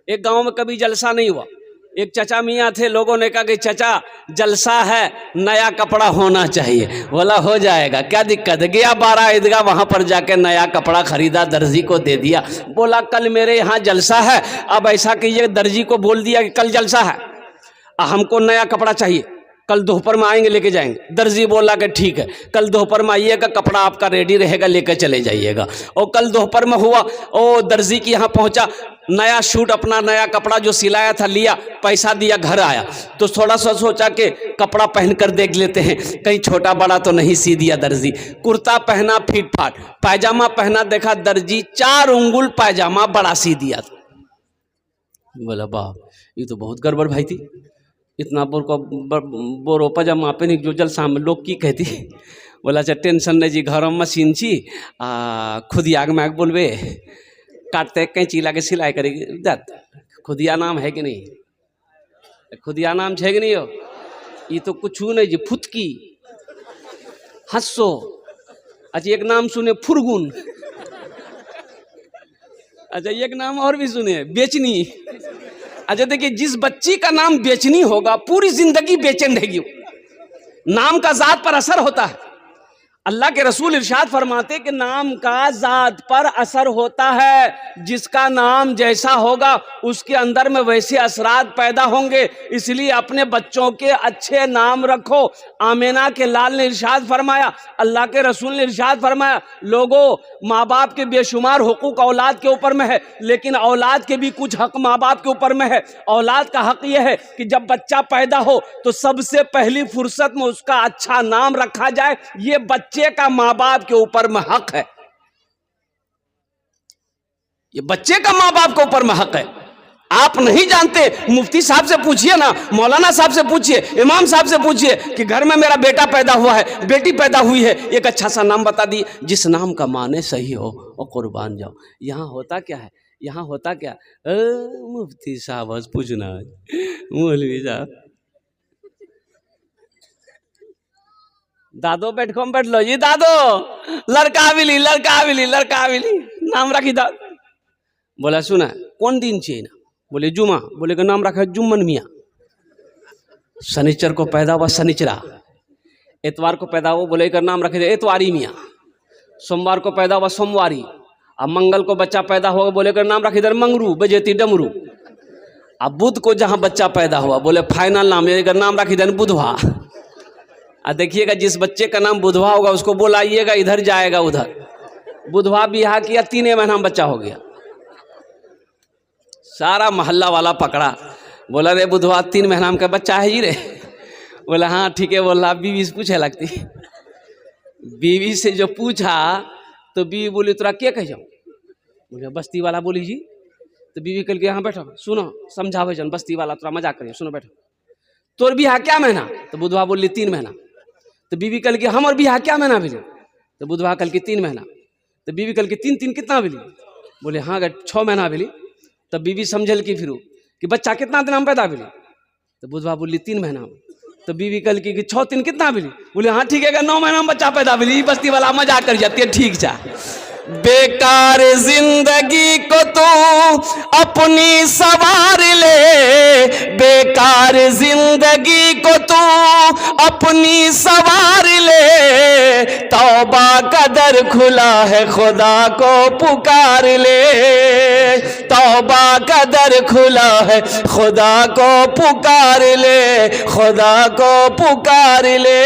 एक गांव में कभी जलसा नहीं हुआ। एक चचा मियाँ थे, लोगों ने कहा कि चचा जलसा है, नया कपड़ा होना चाहिए। बोला हो जाएगा, क्या दिक्कत है। गया 12 ईदगाह, वहाँ पर जाके नया कपड़ा खरीदा, दर्जी को दे दिया। बोला कल मेरे यहाँ जलसा है, अब ऐसा कीजिए, दर्जी को बोल दिया कि कल जलसा है, हमको नया कपड़ा चाहिए, कल दोपहर में आएंगे लेके जाएंगे। दर्जी बोला कि ठीक है, कल दोपहर में आइएगा, कपड़ा आपका रेडी रहेगा, लेकर चले जाइएगा। और कल दोपहर में हुआ, ओ दर्जी के यहाँ पहुंचा, नया सूट, अपना नया कपड़ा जो सिलाया था लिया, पैसा दिया, घर आया तो थोड़ा सा सोचा कि कपड़ा पहन कर देख लेते हैं, कहीं छोटा बड़ा तो नहीं सी दिया दर्जी। कुर्ता पहना फिट फाट, पायजामा पहना, देखा दर्जी 4 उंगुल पायजामा बड़ा सी दिया था। बोला बाप, ये तो बहुत गड़बड़ भाई थी, इतना बोरो पजामा पहनी जो जलसा में लोग की कहती। बोला अच्छा टेंशन नहीं जी, घर में मशीन छी, खुद आग में आग बोलबे, काटते कैंची लाके सिलाई करेगी। खुदिया नाम है कि नहीं, खुदिया नाम है कि नहीं हो। ये तो कुछ नहीं जी, फुतकी, हंसो। अच्छा एक नाम सुने फुरगुन, अच्छा एक नाम और भी सुने बेचनी। अच्छा देखिए, जिस बच्ची का नाम बेचनी होगा पूरी जिंदगी बेचैन रहेगी। नाम का जात पर असर होता है। अल्लाह के रसूल इरशाद फरमाते कि नाम का जात पर असर होता है, जिसका नाम जैसा होगा उसके अंदर में वैसे असरात पैदा होंगे। इसलिए अपने बच्चों के अच्छे नाम रखो। आमिना के लाल ने इरशाद फरमाया, अल्लाह के रसूल ने इरशाद फरमाया, लोगों माँ बाप के बेशुमार हुकूक औलाद के ऊपर में है, लेकिन औलाद के भी कुछ हक माँ बाप के ऊपर में है। औलाद का हक यह है कि जब बच्चा पैदा हो तो सबसे पहली फुर्सत में उसका अच्छा नाम रखा जाए। ये बच्चे का माँ बाप के ऊपर में हक है, ये बच्चे का माँ बाप के ऊपर में हक है। आप नहीं जानते, मुफ्ती साहब से पूछिए ना, मौलाना साहब से पूछिए, इमाम साहब से पूछिए कि घर में मेरा बेटा पैदा हुआ है, बेटी पैदा हुई है, एक अच्छा सा नाम बता दिए, जिस नाम का माने सही हो और कुर्बान जाओ। यहाँ होता क्या है, यहाँ होता क्या, मुफ्ती साहब बस पूछना, मौलवी साहब दादो बैठ लो जी, दादो लड़का बिली, लड़का बिली, लड़का बिली, नाम रखी दा। बोला सुना कौन दिन चाहिए ना, बोले जुमा, बोले का नाम रखा है जुम्मन मियाँ। शनिचर को पैदा हुआ शनिचरा, एतवार को पैदा हुआ, बोले का नाम रखे एतवारी मियाँ। सोमवार को पैदा हुआ सोमवारी। अब मंगल को बच्चा पैदा हुआ, बोले का नाम रखे इधर मंगरू, बजेती डमरू। अब बुध को जहाँ बच्चा पैदा हुआ, बोले फाइनल नाम, का नाम रखी इधर बुधवा। देखिएगा जिस बच्चे का नाम बुधवा होगा उसको बोलाइएगा, इधर जाएगा उधर। बुधवा बिहार किया, 3 महीना में बच्चा हो गया। सारा मोहल्ला वाला पकड़ा, बोला रे बुधवा 3 महीना में का बच्चा है जी रे। बोला हाँ ठीक है। बोला बीवी से पूछे लगती, बीवी से जो पूछा तो बीवी बोली तोरा क्या कह जाऊँ, बोले बस्ती वाला बोली जी। तो बीवी कल के यहाँ बैठो, सुनो समझावे जन, बस्ती वाला तोरा मजाक करिए, सुनो बैठो। तोर बिहार क्या महीना, तो बुधवा बोली 3 महीना। तो बीवी कल के हमर बिहार क्या महीना भेजे, तो बुधवा कल के 3 महीना। तो बीवी कल के 3 कितना भेली, बोले हाँ 6 महीना भेली। तब बीवी समझल कि फिर कि बच्चा कितना दिन में पैदा भेली, तो बुधवा बोली 3 महीना में। तो बीवी कल की 6 3 कितना भेली, बोले हाँ ठीक है 9 महीना में बच्चा पैदा भेली। बस्ती वाला मजाक कर जाती है, ठीक जा। बेकार जिंदगी को तू अपनी सवार ले, बेकार जिंदगी को तू अपनी सवार ले, तौबा का दर खुला है खुदा को पुकार ले, तौबा का दर खुला है खुदा को पुकार ले, खुदा को पुकार ले।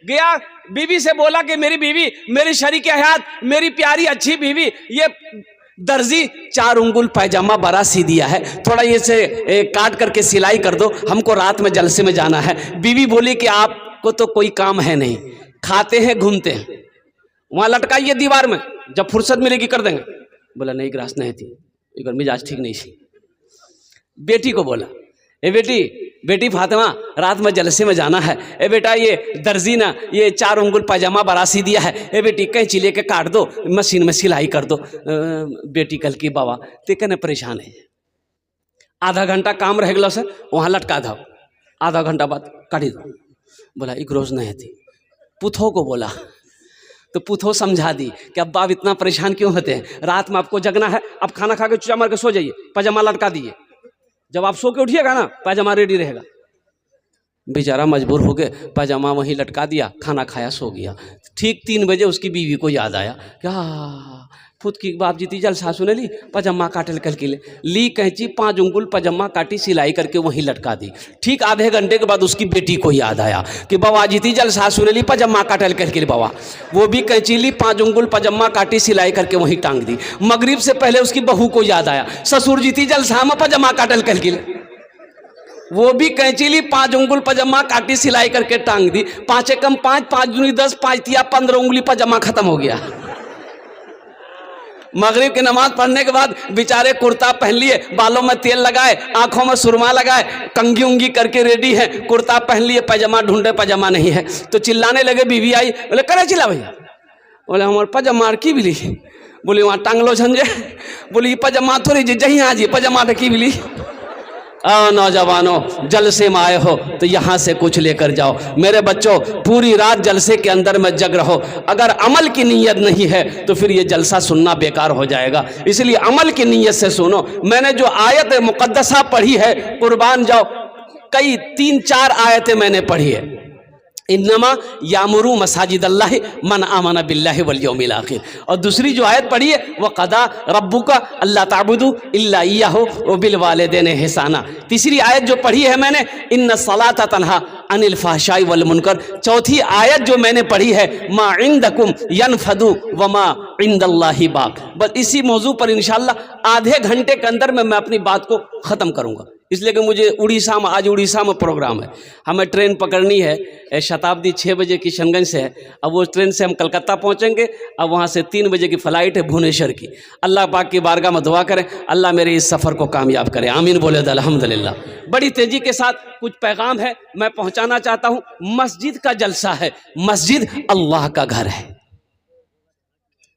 गया बीवी से बोला कि मेरी बीवी, मेरी शरीक हयात, मेरी प्यारी अच्छी बीवी, ये दर्जी 4 उंगुल पायजामा बड़ा सी दिया है, थोड़ा ये से काट करके सिलाई कर दो, हमको रात में जलसे में जाना है। बीवी बोली कि आपको तो कोई काम है नहीं, खाते हैं घूमते हैं, वहाँ लटकाइए दीवार में, जब फुर्सत मिलेगी कर देंगे। बोला नहीं ग्रास नहीं थी, एक मिजाज ठीक नहीं थी। बेटी को बोला ए बेटी फातिमा रात में जलसे में जाना है, ए बेटा ये दर्जी ना ये 4 उंगुल पायजामा बरासी दिया है, ए बेटी कैंची लेके काट दो, मशीन में सिलाई कर दो। बेटी कल की बाबा ते कहने परेशान है, आधा घंटा काम रह गया सर, वहाँ लटका दो, आधा घंटा बाद काटी दो। बोला एक रोज नहीं थी। पुथो को बोला तो पुथो समझा दी कि अब्बा आप इतना परेशान क्यों होते हैं, रात में आपको जगना है, आप खाना खा के चुचा मार के सो जाइए, पैजामा लटका दिए, जब आप सो के उठिएगा ना पैजामा रेडी रहेगा। बेचारा मजबूर हो गए, पैजामा वहीं लटका दिया, खाना खाया, सो गया। ठीक 3 बजे उसकी बीवी को याद आया, क्या खुद की बाप जीती जलसा सुने ली, पजामा काटल करके ली कैंची, 5 उंगुल पजामा काटी, सिलाई करके वहीं लटका दी। ठीक आधे घंटे के बाद उसकी बेटी को याद आया कि बाबा जीती जलसा सुने ली, पजामा काटल करके बाबा, वो भी कैंची ली, 5 उंगुल पजामा काटी, सिलाई करके वहीं टांग दी। मगरिब से पहले उसकी बहू को याद आया, ससुर जीती जलसा में पजामा काटल करके, वो भी कैंची ली, 5 उंगुल पजामा काटी, सिलाई करके टांग दी। 5 कम 5, 5 दूनी 10, 5 तिया 15 उंगली पजामा खत्म हो गया। मगरिब की नमाज पढ़ने के बाद बेचारे कुर्ता पहन लिए, बालों में तेल लगाए, आंखों में सुरमा लगाए, कंघी उंगी करके रेडी है, कुर्ता पहन लिए, पजामा ढूंढे, पजामा नहीं है, तो चिल्लाने लगे। बीवी आई, बोले करे चिल्ला भैया, बोले हमारे पजामा की बिली, बोली वहाँ टांग लो झंझे, बोली पजामा थोड़ी जी जही आज पजामा की बिली। नौजवानों, जलसे में आए हो तो यहाँ से कुछ लेकर जाओ। मेरे बच्चों, पूरी रात जलसे के अंदर में जग रहो, अगर अमल की नीयत नहीं है तो फिर ये जलसा सुनना बेकार हो जाएगा। इसलिए अमल की नीयत से सुनो। मैंने जो आयत मुकद्दसा पढ़ी है, कुर्बान जाओ, कई 3-4 आयतें मैंने पढ़ी है। इन्नमा यामुरू मसाजिद अल्लाह मन आमना बिल्लाहि वल यौमिल आखिर। और दूसरी जो आयत पढ़ी है वह कदा रब्बुका अल्ला ताबुदू इल्ला इय्याहु व बिल वालिदैनि ihsana। तीसरी आयत जो पढ़ी है मैंने, इन्ना सलाता तन्हा अनिल फहशाई वल मुनकर। चौथी आयत जो मैंने पढ़ी है, मा इंदकुम यनफदु व मा इंदल्लाहि बाक। बस इसी मौजू पर इंशाअल्लाह आधे घंटे के अंदर में मैं अपनी बात को ख़त्म करूँगा, इसलिए कि मुझे उड़ीसा में, आज उड़ीसा में प्रोग्राम है, हमें ट्रेन पकड़नी है, शताब्दी 6 बजे किशनगंज से है। अब वो ट्रेन से हम कलकत्ता पहुंचेंगे, अब वहां से 3 बजे की फ़्लाइट है भुवनेश्वर की। अल्लाह पाक की बारगाह में दुआ करें, अल्लाह मेरे इस सफ़र को कामयाब करे, आमीन बोले अल्हम्दुलिल्लाह। बड़ी तेज़ी के साथ कुछ पैगाम है मैं पहुँचाना चाहता हूँ। मस्जिद का जलसा है, मस्जिद अल्लाह का घर है।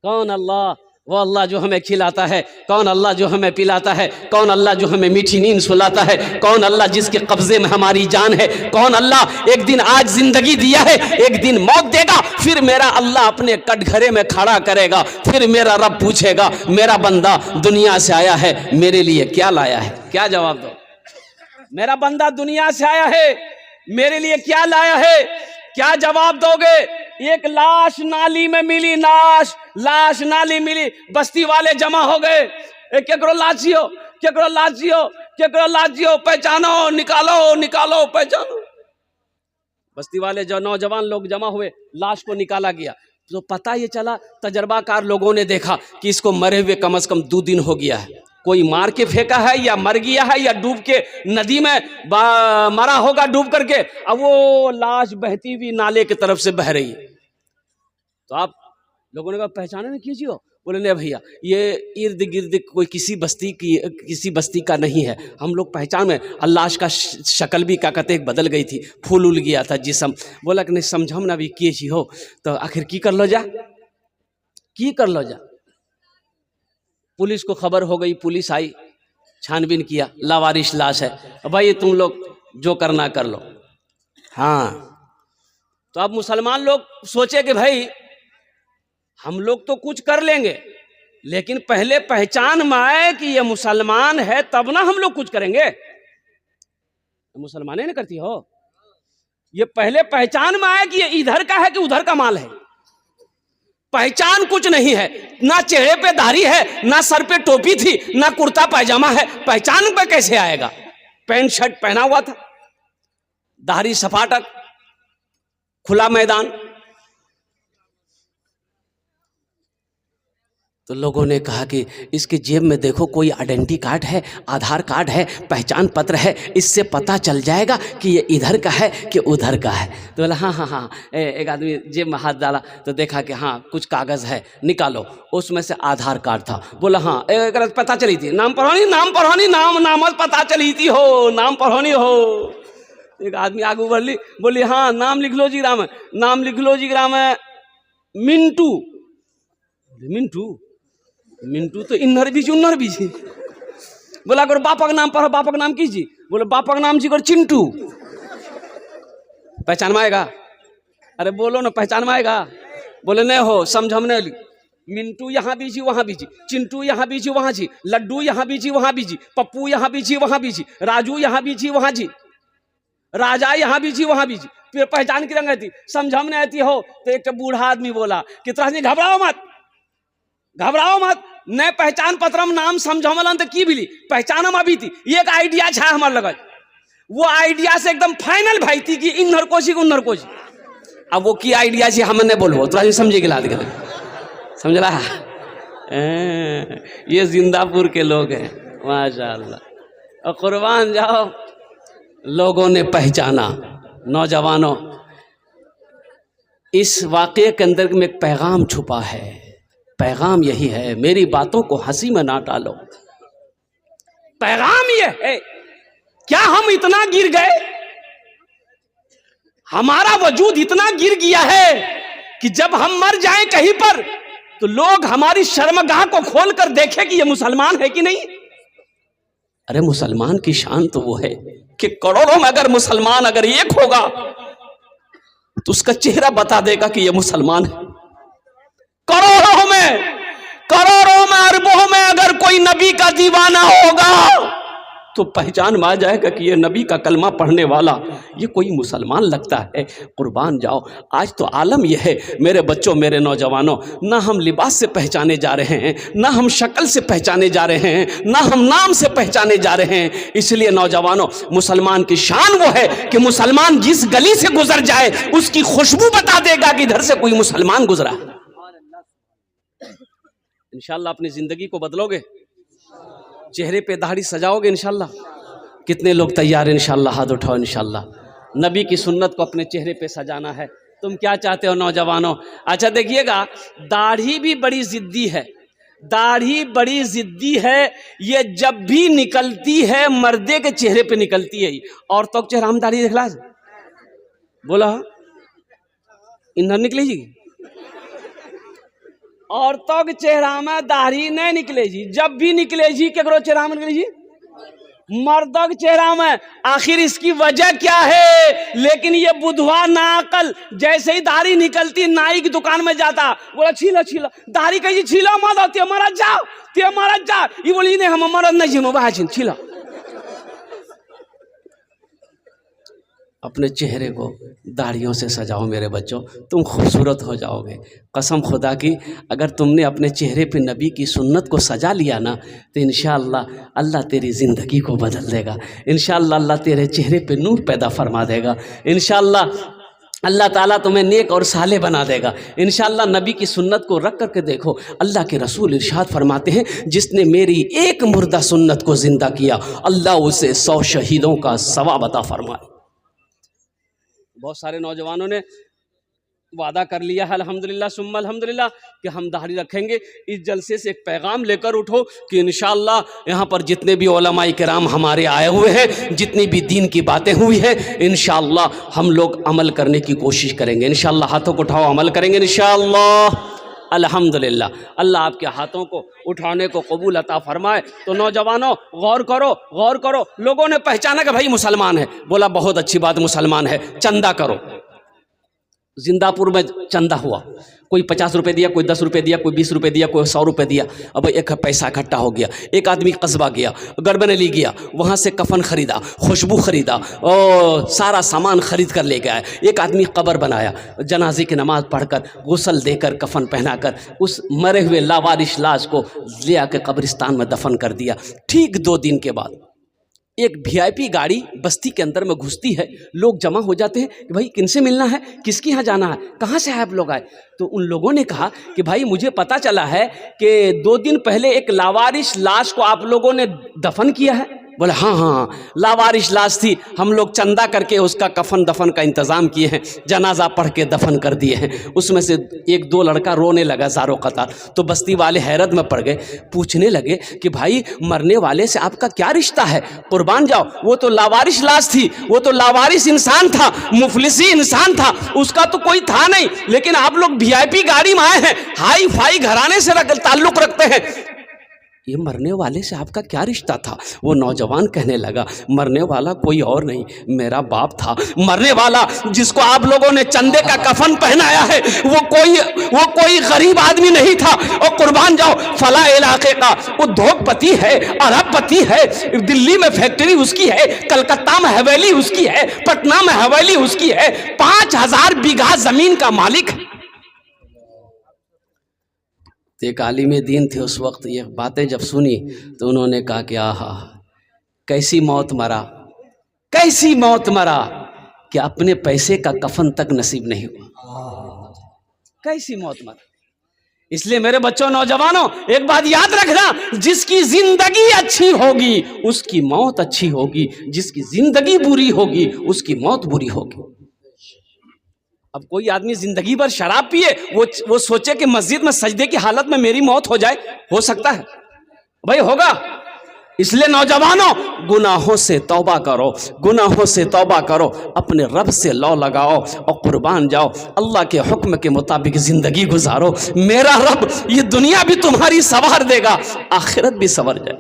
कौन अल्लाह? वो अल्लाह जो हमें खिलाता है। कौन अल्लाह जो हमें पिलाता है। कौन अल्लाह जो हमें मीठी नींद सुलाता है। कौन अल्लाह जिसके कब्जे में हमारी जान है। कौन अल्लाह एक दिन आज जिंदगी दिया है, एक दिन मौत देगा, फिर मेरा अल्लाह अपने कटघरे में खड़ा करेगा, फिर मेरा रब पूछेगा, मेरा बंदा दुनिया से आया है, मेरे लिए क्या लाया है? क्या जवाब दो? मेरा बंदा दुनिया से आया है, मेरे लिए क्या लाया है? क्या जवाब दोगे? एक लाश नाली में मिली, लाश नाली मिली, बस्ती वाले जमा हो गए, केकरो लाशियो, केकरो लाशियो, केकरो लाशियो, पहचानो, निकालो, पहचानो। बस्ती वाले जो नौजवान लोग जमा हुए, लाश को निकाला गया तो पता ये चला, तजर्बाकार लोगों ने देखा कि इसको मरे हुए कम से कम 2 दिन हो गया है। कोई मार के फेंका है या मर गया है या डूब के नदी में मरा होगा डूब करके। अब वो लाश बहती हुई नाले की तरफ से बह रही है। तो आप लोगों ने कहा पहचाने नहीं कीजिए? बोले नहीं भैया, ये इर्द गिर्द कोई किसी बस्ती का नहीं है, हम लोग पहचान में। लाश का शक्ल भी क्या कहते बदल गई थी, फूल उल गया था जिसम। बोला कि नहीं समझम ना भी किए हो तो आखिर की कर लो जा। पुलिस को खबर हो गई, पुलिस आई, छानबीन किया, लावारिश लाश है, भाई तुम लोग जो करना कर लो। हाँ, तो अब मुसलमान लोग सोचे कि भाई हम लोग तो कुछ कर लेंगे, लेकिन पहले पहचान में आए कि ये मुसलमान है तब ना हम लोग कुछ करेंगे। मुसलमाने नहीं करती हो, ये पहले पहचान में आए कि ये इधर का है कि उधर का माल है। पहचान कुछ नहीं है, ना चेहरे पे दाढ़ी है, ना सर पे टोपी थी, ना कुर्ता पैजामा है, पहचान पे कैसे आएगा? पैंट शर्ट पहना हुआ था, दाढ़ी सपाटक, खुला मैदान। तो लोगों ने कहा कि इसके जेब में देखो कोई आइडेंटिटी कार्ड है, आधार कार्ड है, पहचान पत्र है, इससे पता चल जाएगा कि ये इधर का है कि उधर का है। तो बोला हाँ। एक आदमी जेब में हाथ डाला तो देखा कि हाँ कुछ कागज़ है, निकालो। उसमें से आधार कार्ड था। बोला हाँ, एक पता चली थी, नाम पढ़ोनी, नाम पता चली थी हो, नाम पढ़ोनी हो। एक आदमी आगे बढ़ ली, बोली हाँ नाम लिख लो जी ग्राम है मिंटू तो इन्हर बीजी। बोला अगर बापा का नाम पढ़ो, बापा का नाम कीजिए। बोले बापा का नाम जी चिंटू। पहचान में आएगा? अरे बोलो ना, पहचान में आएगा? बोले नहीं हो, समझ हम नहीं ली। मिंटू यहाँ बीजी वहाँ बीजी, चिंटू यहाँ बीजी वहाँ जी, लड्डू यहाँ बीजी वहाँ बीजी, पप्पू यहाँ बीजी वहाँ बीजी, राजू यहाँ बीजी वहाँ जी, राजा यहाँ बीजी वहाँ बीजी। फिर पहचान की रंग आती, समझ हम नहीं आती हो तो एक बूढ़ा आदमी बोला कि तरह घबराओ मत, घबराओ मत, न पहचान पत्रम नाम समझमलन तो की बिली पहचान हम अभी थी। एक आइडिया छा हमारे लगा, वो आइडिया से एकदम फाइनल भाई थी कि इन नरकोशी को नरकोशी। अब वो की आइडिया छे हम ने बोलबो तो समझे गिला दे, समझ रहा। ये जिंदापुर के लोग हैं माशाअल्लाह। और कुर्बान जाओ, लोगों ने पहचाना। नौजवानों, इस वाक़े के अंदर में एक पैगाम छुपा है। पैगाम यही है, मेरी बातों को हंसी में ना टालो। पैगाम ये है, क्या हम इतना गिर गए, हमारा वजूद इतना गिर गया है कि जब हम मर जाएं कहीं पर तो लोग हमारी शर्मगाह को खोलकर देखें कि ये मुसलमान है कि नहीं। अरे मुसलमान की शान तो वो है कि करोड़ों में अगर मुसलमान अगर एक होगा तो उसका चेहरा बता देगा कि ये मुसलमान है। करोड़ों में अरबों में अगर कोई नबी का दीवाना होगा तो पहचान में आ जाएगा कि ये नबी का कलमा पढ़ने वाला ये कोई मुसलमान लगता है। कुर्बान जाओ, आज तो आलम यह है मेरे बच्चों, मेरे नौजवानों, ना हम लिबास से पहचाने जा रहे हैं, ना हम शक्ल से पहचाने जा रहे हैं, ना हम नाम से पहचाने जा रहे हैं। इसलिए नौजवानों, मुसलमान की शान वो है कि मुसलमान जिस गली से गुजर जाए उसकी खुशबू बता देगा कि इधर से कोई मुसलमान गुजरा। इंशाअल्लाह अपनी जिंदगी को बदलोगे, चेहरे पे दाढ़ी सजाओगे इंशाअल्लाह। कितने लोग तैयार हैं इंशाअल्लाह? हाथ उठाओ इंशाअल्लाह। नबी की सुन्नत को अपने चेहरे पे सजाना है। तुम क्या चाहते हो नौजवानों? अच्छा देखिएगा, दाढ़ी भी बड़ी जिद्दी है, दाढ़ी बड़ी जिद्दी है। ये जब भी निकलती है मर्दे के चेहरे पे निकलती है। औरतों के चेहरा हम दाढ़ी देखला बोला इधर निकले जी, औरतों के चेहरा में दाढ़ी नहीं निकले जी। जब भी निकले जी केकरो चेहरा में निकले जी, मर्दों के चेहरा में। आखिर इसकी वजह क्या है? लेकिन ये बुधवा नाकल जैसे ही दाढ़ी निकलती नाई की दुकान में जाता, बोला छीला छीला दाढ़ी, कही छीला मत होती हमारा जाओ ते हमारा जा। ये बोली नहीं हम हमारा नहीं जिनो बाहर छीला। अपने चेहरे को दाढ़ियों से सजाओ मेरे बच्चों, तुम खूबसूरत हो जाओगे। कसम खुदा की, अगर तुमने अपने चेहरे पे नबी की सुन्नत को सजा लिया ना तो इंशाअल्लाह अल्लाह तेरी ज़िंदगी को बदल देगा। इंशाअल्लाह अल्लाह तेरे चेहरे पे नूर पैदा फरमा देगा। इंशाअल्लाह अल्लाह ताला तुम्हें नेक और साले बना देगा। इंशाअल्लाह नबी की सुन्नत को रख करके देखो। अल्लाह के रसूल इरशाद फरमाते हैं, जिसने मेरी एक मुर्दा सुन्नत को ज़िंदा किया अल्लाह उसे 100 शहीदों का सवाब अता फरमाए। बहुत सारे नौजवानों ने वादा कर लिया है अल्हम्दुलिल्लाह सुम्मा अल्हम्दुलिल्लाह कि हम दाढ़ी रखेंगे। इस जलसे से एक पैगाम लेकर उठो कि इंशाअल्लाह यहाँ पर जितने भी उलमाए किराम हमारे आए हुए हैं, जितनी भी दीन की बातें हुई हैं, इंशाअल्लाह हम लोग अमल करने की कोशिश करेंगे। इंशाअल्लाह हाथों को उठाओ, अमल करेंगे इंशाअल्लाह अल्हम्दुलिल्लाह। अल्लाह आपके हाथों को उठाने को कबूल अता फरमाए। तो नौजवानों गौर करो, गौर करो। लोगों ने पहचाना कि भाई मुसलमान है, बोला बहुत अच्छी बात मुसलमान है, चंदा करो। जिंदापुर में चंदा हुआ, कोई 50 रुपये दिया, कोई 10 रुपये दिया, कोई 20 रुपये दिया, कोई 100 रुपये दिया। अब एक पैसा इकट्ठा हो गया। एक आदमी कस्बा गया, गड़बनेली गया, वहाँ से कफन खरीदा, खुशबू खरीदा और सारा सामान खरीद कर ले गया। एक आदमी कब्र बनाया, जनाजे की नमाज़ पढ़कर, गुस्ल देकर, कफन पहनाकर उस मरे हुए लावारिश लाश को ले आकर कब्रिस्तान में दफन कर दिया। ठीक 2 दिन के बाद एक VIP गाड़ी बस्ती के अंदर में घुसती है। लोग जमा हो जाते हैं कि भाई किनसे मिलना है, किसके यहाँ जाना है, कहाँ से आप लोग आए। तो उन लोगों ने कहा कि भाई मुझे पता चला है कि 2 दिन पहले एक लावारिश लाश को आप लोगों ने दफन किया है। बोले हाँ हाँ लावारिश लाश थी, हम लोग चंदा करके उसका कफन दफन का इंतज़ाम किए हैं, जनाजा पढ़ के दफन कर दिए हैं। उसमें से 1-2 लड़का रोने लगा ज़ारो कतार। तो बस्ती वाले हैरत में पड़ गए, पूछने लगे कि भाई मरने वाले से आपका क्या रिश्ता है? कुर्बान जाओ, वो तो लावारिश लाश थी, वो तो लावारिश इंसान था, मुफलिसी इंसान था, उसका तो कोई था नहीं। लेकिन आप लोग VIP गाड़ी में आए हैं, हाई फाई घराने से ताल्लुक़ रखते हैं, ये मरने वाले से आपका क्या रिश्ता था? वो नौजवान कहने लगा, मरने वाला कोई और नहीं, मेरा बाप था। मरने वाला जिसको आप लोगों ने चंदे का कफन पहनाया है वो कोई गरीब आदमी नहीं था। और कुर्बान जाओ, फला इलाके का उद्योगपति है, अरबपति है, दिल्ली में फैक्ट्री उसकी है, कलकत्ता में हवेली उसकी है, पटना में हवेली उसकी है, 5000 बीघा जमीन का मालिक है। एक आलिम दीन थे उस वक्त, ये बातें जब सुनी तो उन्होंने कहा कि आहा, कैसी मौत मरा, कैसी मौत मरा कि अपने पैसे का कफन तक नसीब नहीं हुआ। कैसी मौत मरा। इसलिए मेरे बच्चों, नौजवानों, एक बात याद रखना, जिसकी जिंदगी अच्छी होगी उसकी मौत अच्छी होगी, जिसकी जिंदगी बुरी होगी उसकी मौत बुरी होगी। अब कोई आदमी जिंदगी भर शराब पिए, वो सोचे कि मस्जिद में सजदे की हालत में मेरी मौत हो जाए, हो सकता है भाई? होगा। इसलिए नौजवानों, गुनाहों से तौबा करो, गुनाहों से तौबा करो, अपने रब से लौ लगाओ और कुर्बान जाओ, अल्लाह के हुक्म के मुताबिक जिंदगी गुजारो। मेरा रब ये दुनिया भी तुम्हारी संवार देगा, आखिरत भी संवर जाए।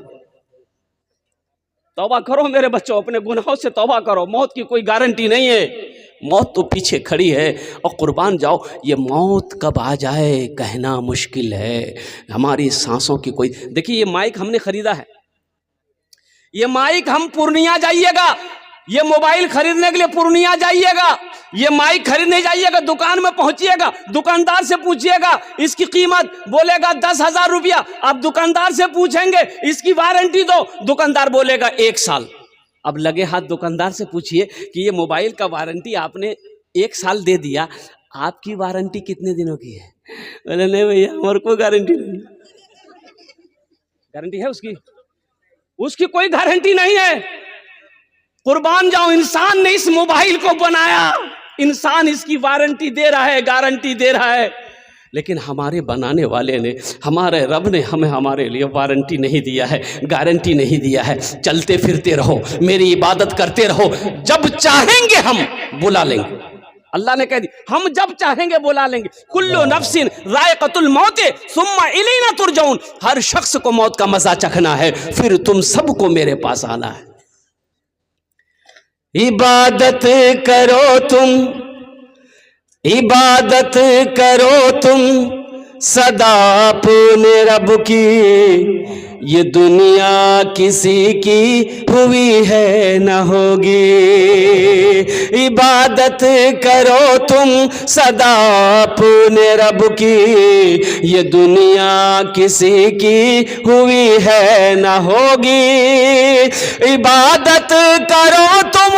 तौबा करो मेरे बच्चों, अपने गुनाहों से तौबा करो। मौत की कोई गारंटी नहीं है, मौत तो पीछे खड़ी है। और कुर्बान जाओ, ये मौत कब आ जाए कहना मुश्किल है। हमारी सांसों की कोई, देखिए ये माइक हमने खरीदा है, ये माइक हम पूर्णिया जाइएगा, ये मोबाइल खरीदने के लिए पूर्णिया जाइएगा, ये माइक खरीदने जाइएगा, दुकान में पहुंचिएगा, दुकानदार से पूछिएगा इसकी कीमत, बोलेगा 10,000 रुपया। आप दुकानदार से पूछेंगे इसकी वारंटी दो, दुकानदार बोलेगा 1 साल। अब लगे हाथ दुकानदार से पूछिए कि ये मोबाइल का वारंटी आपने 1 साल दे दिया, आपकी वारंटी कितने दिनों की है? बोले नहीं भैया, हमारे को गारंटी नहीं। गारंटी है उसकी कोई गारंटी नहीं है। कुर्बान जाओ, इंसान ने इस मोबाइल को बनाया, इंसान इसकी वारंटी दे रहा है, गारंटी दे रहा है, लेकिन हमारे बनाने वाले ने, हमारे रब ने हमें, हमारे लिए वारंटी नहीं दिया है, गारंटी नहीं दिया है। चलते फिरते रहो, मेरी इबादत करते रहो, जब चाहेंगे हम बुला लेंगे। अल्लाह ने कह दी, हम जब चाहेंगे बुला लेंगे। कुल्लु नफ्सिन जायक़तुल मौत सुम्मा इलैना तुरजऊन। हर शख्स को मौत का मजा चखना है, फिर तुम सबको मेरे पास आना है। इबादत करो तुम, इबादत करो तुम सदा अपने रब की, ये दुनिया किसी की हुई है न होगी। इबादत करो तुम सदा अपने रब की, ये दुनिया किसी की हुई है न होगी। इबादत करो तुम,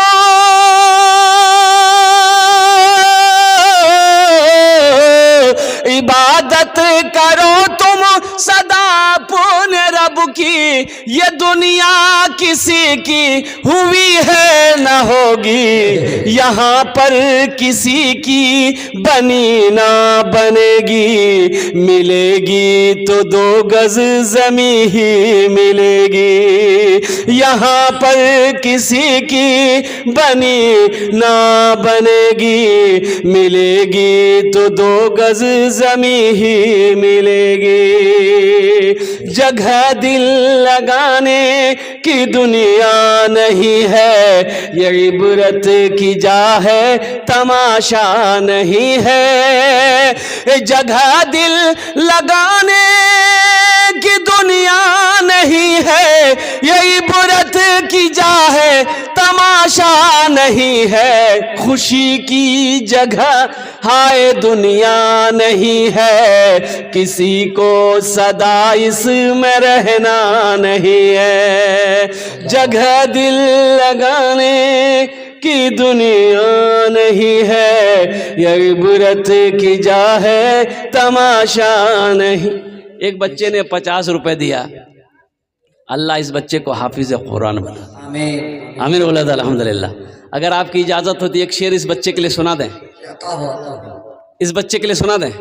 इबादत करो तुम सदा अपने रब की, ये दुनिया किसी की हुई है न होगी। यहाँ पर किसी की बनी ना बनेगी, मिलेगी तो 2 गज ज़मी ही मिलेगी। यहाँ पर किसी की बनी ना बनेगी, मिलेगी तो 2 गज ज़मी ही मिलेगी। जगह दिल लगाने की दुनिया नहीं है, ये इबरत की जा है तमाशा नहीं है। जगह दिल लगाने की दुनिया नहीं है, ये इबरत की जा है तमाशा नहीं है। खुशी की जगह हाय दुनिया नहीं है, किसी को सदा इसमें रहना नहीं है। जगह दिल लगाने की दुनिया नहीं है, ये इबरत की जा है तमाशा नहीं। एक बच्चे ने 50 रुपए दिया, अल्लाह इस बच्चे को हाफिज कुरान बना। आमीन आमीन बोला अल्हम्दुलिल्लाह। अगर आपकी इजाजत होती एक शेर इस बच्चे के लिए सुना दें, इस बच्चे के लिए सुना दें।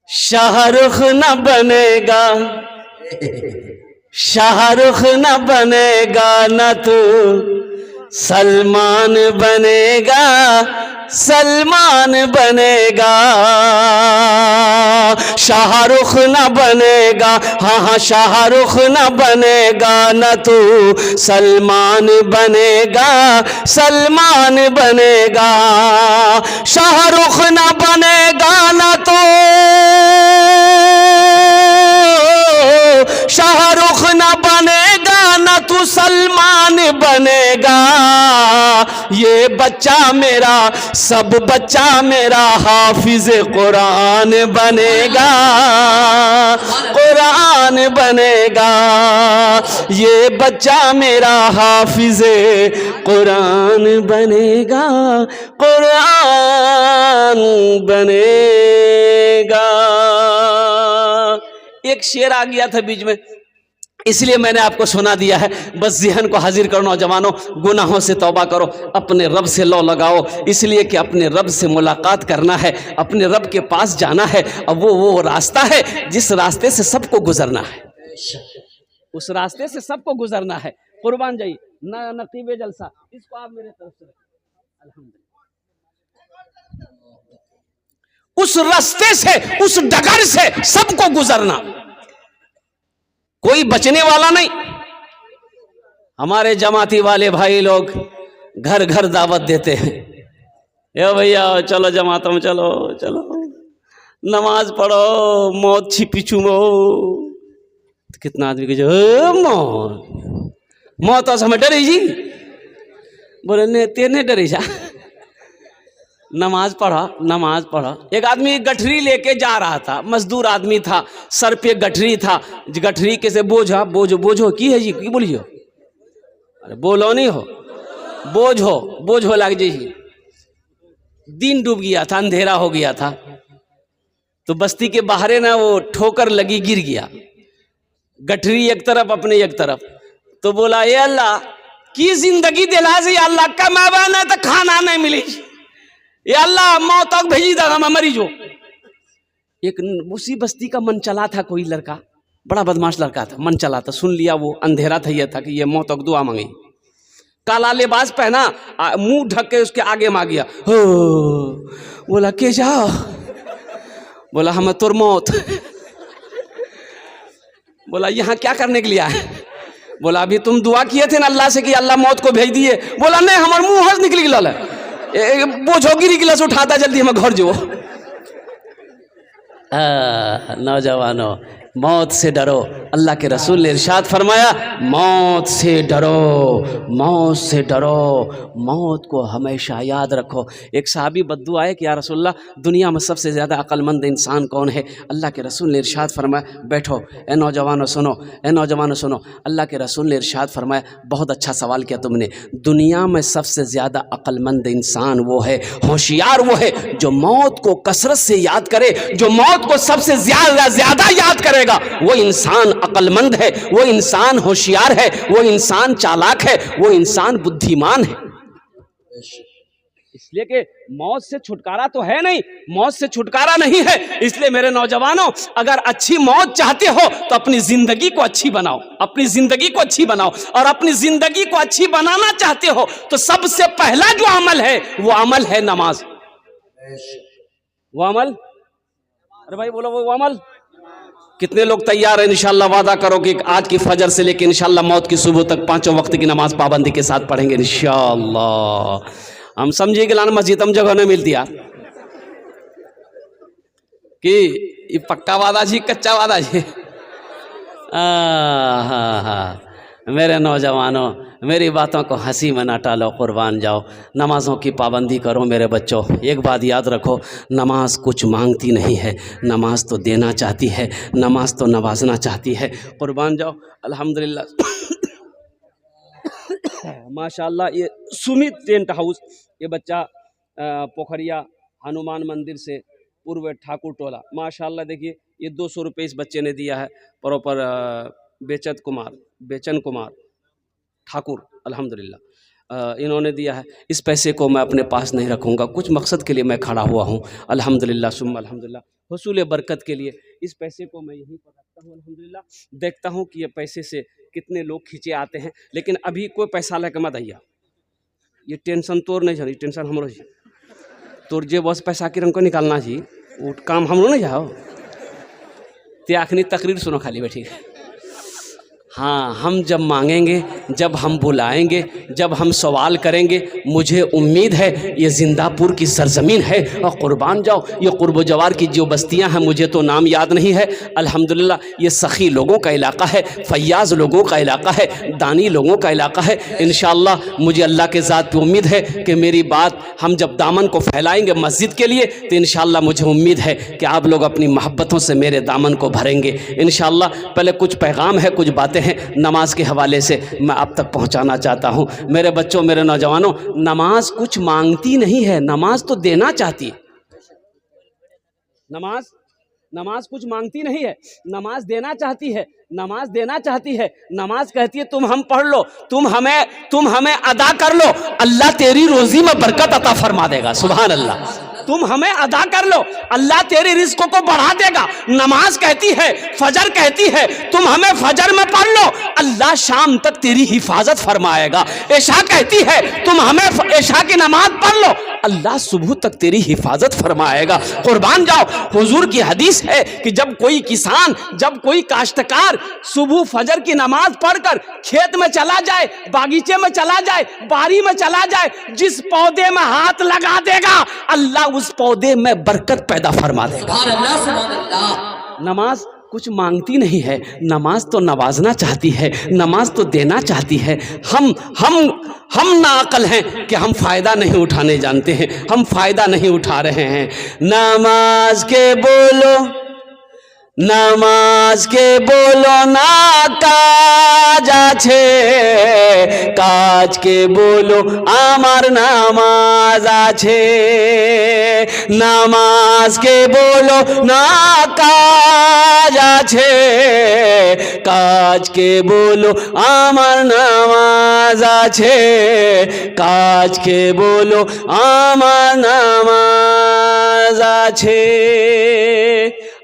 शाहरुख न बनेगा, शाहरुख न बनेगा न तू, सलमान बनेगा, सलमान बनेगा, शाहरुख न बनेगा, हाँ हाँ शाहरुख न बनेगा, न तू सलमान बनेगा, सलमान बनेगा, शाहरुख न बनेगा, न तो शाहरुख न बनेगा, न तू सलमान बनेगा। ये बच्चा मेरा, सब बच्चा मेरा हाफिज कुरान बनेगा, कुरान बनेगा। ये बच्चा मेरा हाफिज कुरान बनेगा, कुरान बनेगा। एक शेर आ गया था बीच में, इसलिए मैंने आपको सुना दिया है। बस ज़हन को हाजिर करो नौजवानों, गुनाहों से तौबा करो, अपने रब से लौ लगाओ, इसलिए कि अपने रब से मुलाकात करना है, अपने रब के पास जाना है। अब वो रास्ता है जिस रास्ते से सबको गुजरना है, उस रास्ते से सबको गुजरना है। कुर्बान जाइए नकीबे जलसा, इसको आप मेरे तरफ से अल्हम्दुलिल्लाह। उस रास्ते से, उस डगर से सबको गुजरना, कोई बचने वाला नहीं। हमारे जमाती वाले भाई लोग घर घर दावत देते हैं, ए भैया चलो जमातों में, चलो चलो नमाज पढ़ो, मौत छिपी चुमो। कितना आदमी के जो मौत मौत तो हमें डरी जी, बोले ने तेने डरी जा, नमाज पढ़ा, नमाज पढ़ा। एक आदमी गठरी लेके जा रहा था, मजदूर आदमी था, सर पे गठरी था, गठरी के से बोझा, बोझो बोझो की है जी, की बोलियो, अरे बोलो नहीं हो, बोझ हो लग जी। दिन डूब गया था, अंधेरा हो गया था, तो बस्ती के बाहर ना वो ठोकर लगी, गिर गया, गठरी एक तरफ अपने एक तरफ। तो बोला ये अल्लाह की जिंदगी दिला से, अल्लाह कमावा ना तो खाना नहीं मिली, ये अल्लाह मौत तक भेजी था, मैं मरी जो। एक उसी बस्ती का मन चला था, कोई लड़का बड़ा बदमाश लड़का था, मन चला था, सुन लिया, वो अंधेरा था, यह था कि ये मौत तक दुआ मांगी, काला लिबास पहना, मुंह ढक के उसके आगे मांग गया। हो बोला के जाओ, बोला हमें तुर मौत। बोला यहाँ क्या करने के लिए आए? बोला अभी तुम दुआ किए थे ना अल्लाह से कि अल्लाह मौत को भेज दिए। बोला नहीं, हमारे मुंह हंस निकल गया, बोझो गिरी गिलास उठाता, जल्दी हमें घर जो। नौजवानों मौत से डरो, अल्लाह के रसूल ने इरशाद फरमाया मौत से डरो, मौत से डरो, मौत को हमेशा याद रखो। एक साहबी बद्दू आए कि या रसूलल्लाह दुनिया में सबसे ज़्यादा अक्लमंद इंसान कौन है? अल्लाह के रसूल ने इरशाद फरमाया, बैठो ए नौजवानों सुनो, ए नौजवानों सुनो, अल्लाह के रसूल ने इरशाद फरमाया, बहुत अच्छा सवाल किया तुमने, दुनिया में सबसे ज़्यादा अक्लमंद इंसान वो है, होशियार वो है जो मौत को कसरत से याद करे, जो मौत को सबसे ज़्यादा याद करे, वो इंसान अक्लमंद है, वो इंसान होशियार है, वो इंसान चालाक है, वो इंसान बुद्धिमान है। इसलिए कि मौत से छुटकारा तो है नहीं, मौत से छुटकारा नहीं है। इसलिए मेरे नौजवानों अगर अच्छी मौत चाहते हो तो अपनी जिंदगी को अच्छी बनाओ, अपनी जिंदगी को अच्छी बनाओ, और अपनी जिंदगी को अच्छी बनाना चाहते हो तो सबसे पहला जो अमल है वो अमल है नमाज। वो अमल, अरे भाई बोलो वो अमल। कितने लोग तैयार हैं? इंशाल्लाह वादा करो कि आज की फजर से लेकर इंशाल्लाह मौत की सुबह तक पांचों वक्त की नमाज पाबंदी के साथ पढ़ेंगे इंशाल्लाह। हम समझिए कि लाना मस्जिद हम जगह नहीं मिलती यार, कि ये पक्का वादा जी कच्चा वादा जी। हाँ मेरे नौजवानों मेरी बातों को हंसी में ना टालो, कुर्बान जाओ, नमाज़ों की पाबंदी करो। मेरे बच्चों एक बात याद रखो, नमाज कुछ मांगती नहीं है, नमाज तो देना चाहती है, नमाज तो नवाजना चाहती है। कुर्बान जाओ। अल्हम्दुलिल्लाह माशाल्लाह। ये सुमित टेंट हाउस, ये बच्चा पोखरिया हनुमान मंदिर से पूर्व ठाकुर टोला, माशाल्लाह देखिए ये 200 रुपये इस बच्चे ने दिया है, प्रॉपर बेचन कुमार ठाकुर अल्हम्दुलिल्लाह इन्होंने दिया है। इस पैसे को मैं अपने पास नहीं रखूँगा, कुछ मकसद के लिए मैं खड़ा हुआ हूँ अल्हम्दुलिल्लाह सुम्मा अल्हम्दुलिल्लाह, हुसूल बरकत के लिए इस पैसे को मैं यहीं पर रखता हूँ अल्हम्दुलिल्लाह। देखता हूँ कि ये पैसे से कितने लोग खींचे आते हैं, लेकिन अभी कोई पैसा लेकर मत आइए, ये टेंशन तोर नहीं चाहिए, टेंशन हमरो चाहिए। तोर जे बस पैसा के रंग को निकालना चाहिए, वो काम हमरो नहीं जाओ। ते आखनी तकरीर सुनो खाली बैठी। हाँ, हम जब मांगेंगे, जब हम बुलाएंगे, जब हम सवाल करेंगे, मुझे उम्मीद है ये जिंदापुर की सरजमीन है और कुर्बान जाओ ये कुर्ब जवार की जो बस्तियां हैं, मुझे तो नाम याद नहीं है, अल्हम्दुलिल्लाह ये सखी लोगों का इलाका है, फैयाज़ लोगों का इलाका है, दानी लोगों का इलाका है। इंशाअल्लाह मुझे अल्लाह के ज़ात पे उम्मीद है कि मेरी बात हम जब दामन को फैलाएंगे मस्जिद के लिए, तो इंशाअल्लाह मुझे उम्मीद है कि आप लोग अपनी मोहब्बतों से मेरे दामन को भरेंगे इंशाअल्लाह। पहले कुछ पैगाम है, कुछ बातें हैं नमाज के हवाले से मैं आप तक पहुंचाना चाहता हूं। मेरे बच्चों, मेरे नौजवानों, नमाज कुछ मांगती नहीं है, नमाज तो देना चाहती है। नमाज कुछ मांगती नहीं है, नमाज देना चाहती है, नमाज देना चाहती है। नमाज कहती है तुम हम पढ़ लो, तुम हमें अदा कर लो, अल्लाह तेरी रोजी में बरकत अता फरमा देगा। सुभान अल्लाह। तुम हमें अदा कर लो, अल्लाह तेरी रिज़्क़ों को बढ़ा देगा। नमाज कहती है, फजर कहती है तुम हमें फजर में पढ़ लो, अल्लाह शाम तक तेरी हिफाजत फरमाएगा। इशा कहती है तुम हमें इशा की नमाज पढ़ लो, अल्लाह सुबह तक तेरी हिफाजत फरमाएगा। कुर्बान जाओ, हुजूर की हदीस है कि जब कोई किसान, जब कोई काश्तकार सुबह फजर की नमाज पढ़कर खेत में चला जाए, बागीचे में चला जाए, बारी में चला जाए, जिस पौधे में हाथ लगा देगा अल्लाह उस पौधे में बरकत पैदा फरमा देगा। नमाज कुछ मांगती नहीं है, नमाज तो नवाजना चाहती है, नमाज तो देना चाहती है। हम नाअक्ल हैं कि हम फ़ायदा नहीं उठाने जानते हैं, हम फ़ायदा नहीं उठा रहे हैं। नमाज के बोलो, नमाज के बोलो ना काज আছে, কাজ के बोलो আমার নামাজ আছে। নামাজ के बोलो ना কাজ আছে, কাজ के बोलो আমার নামাজ আছে, কাজ के बोलो আমার নামাজ আছে।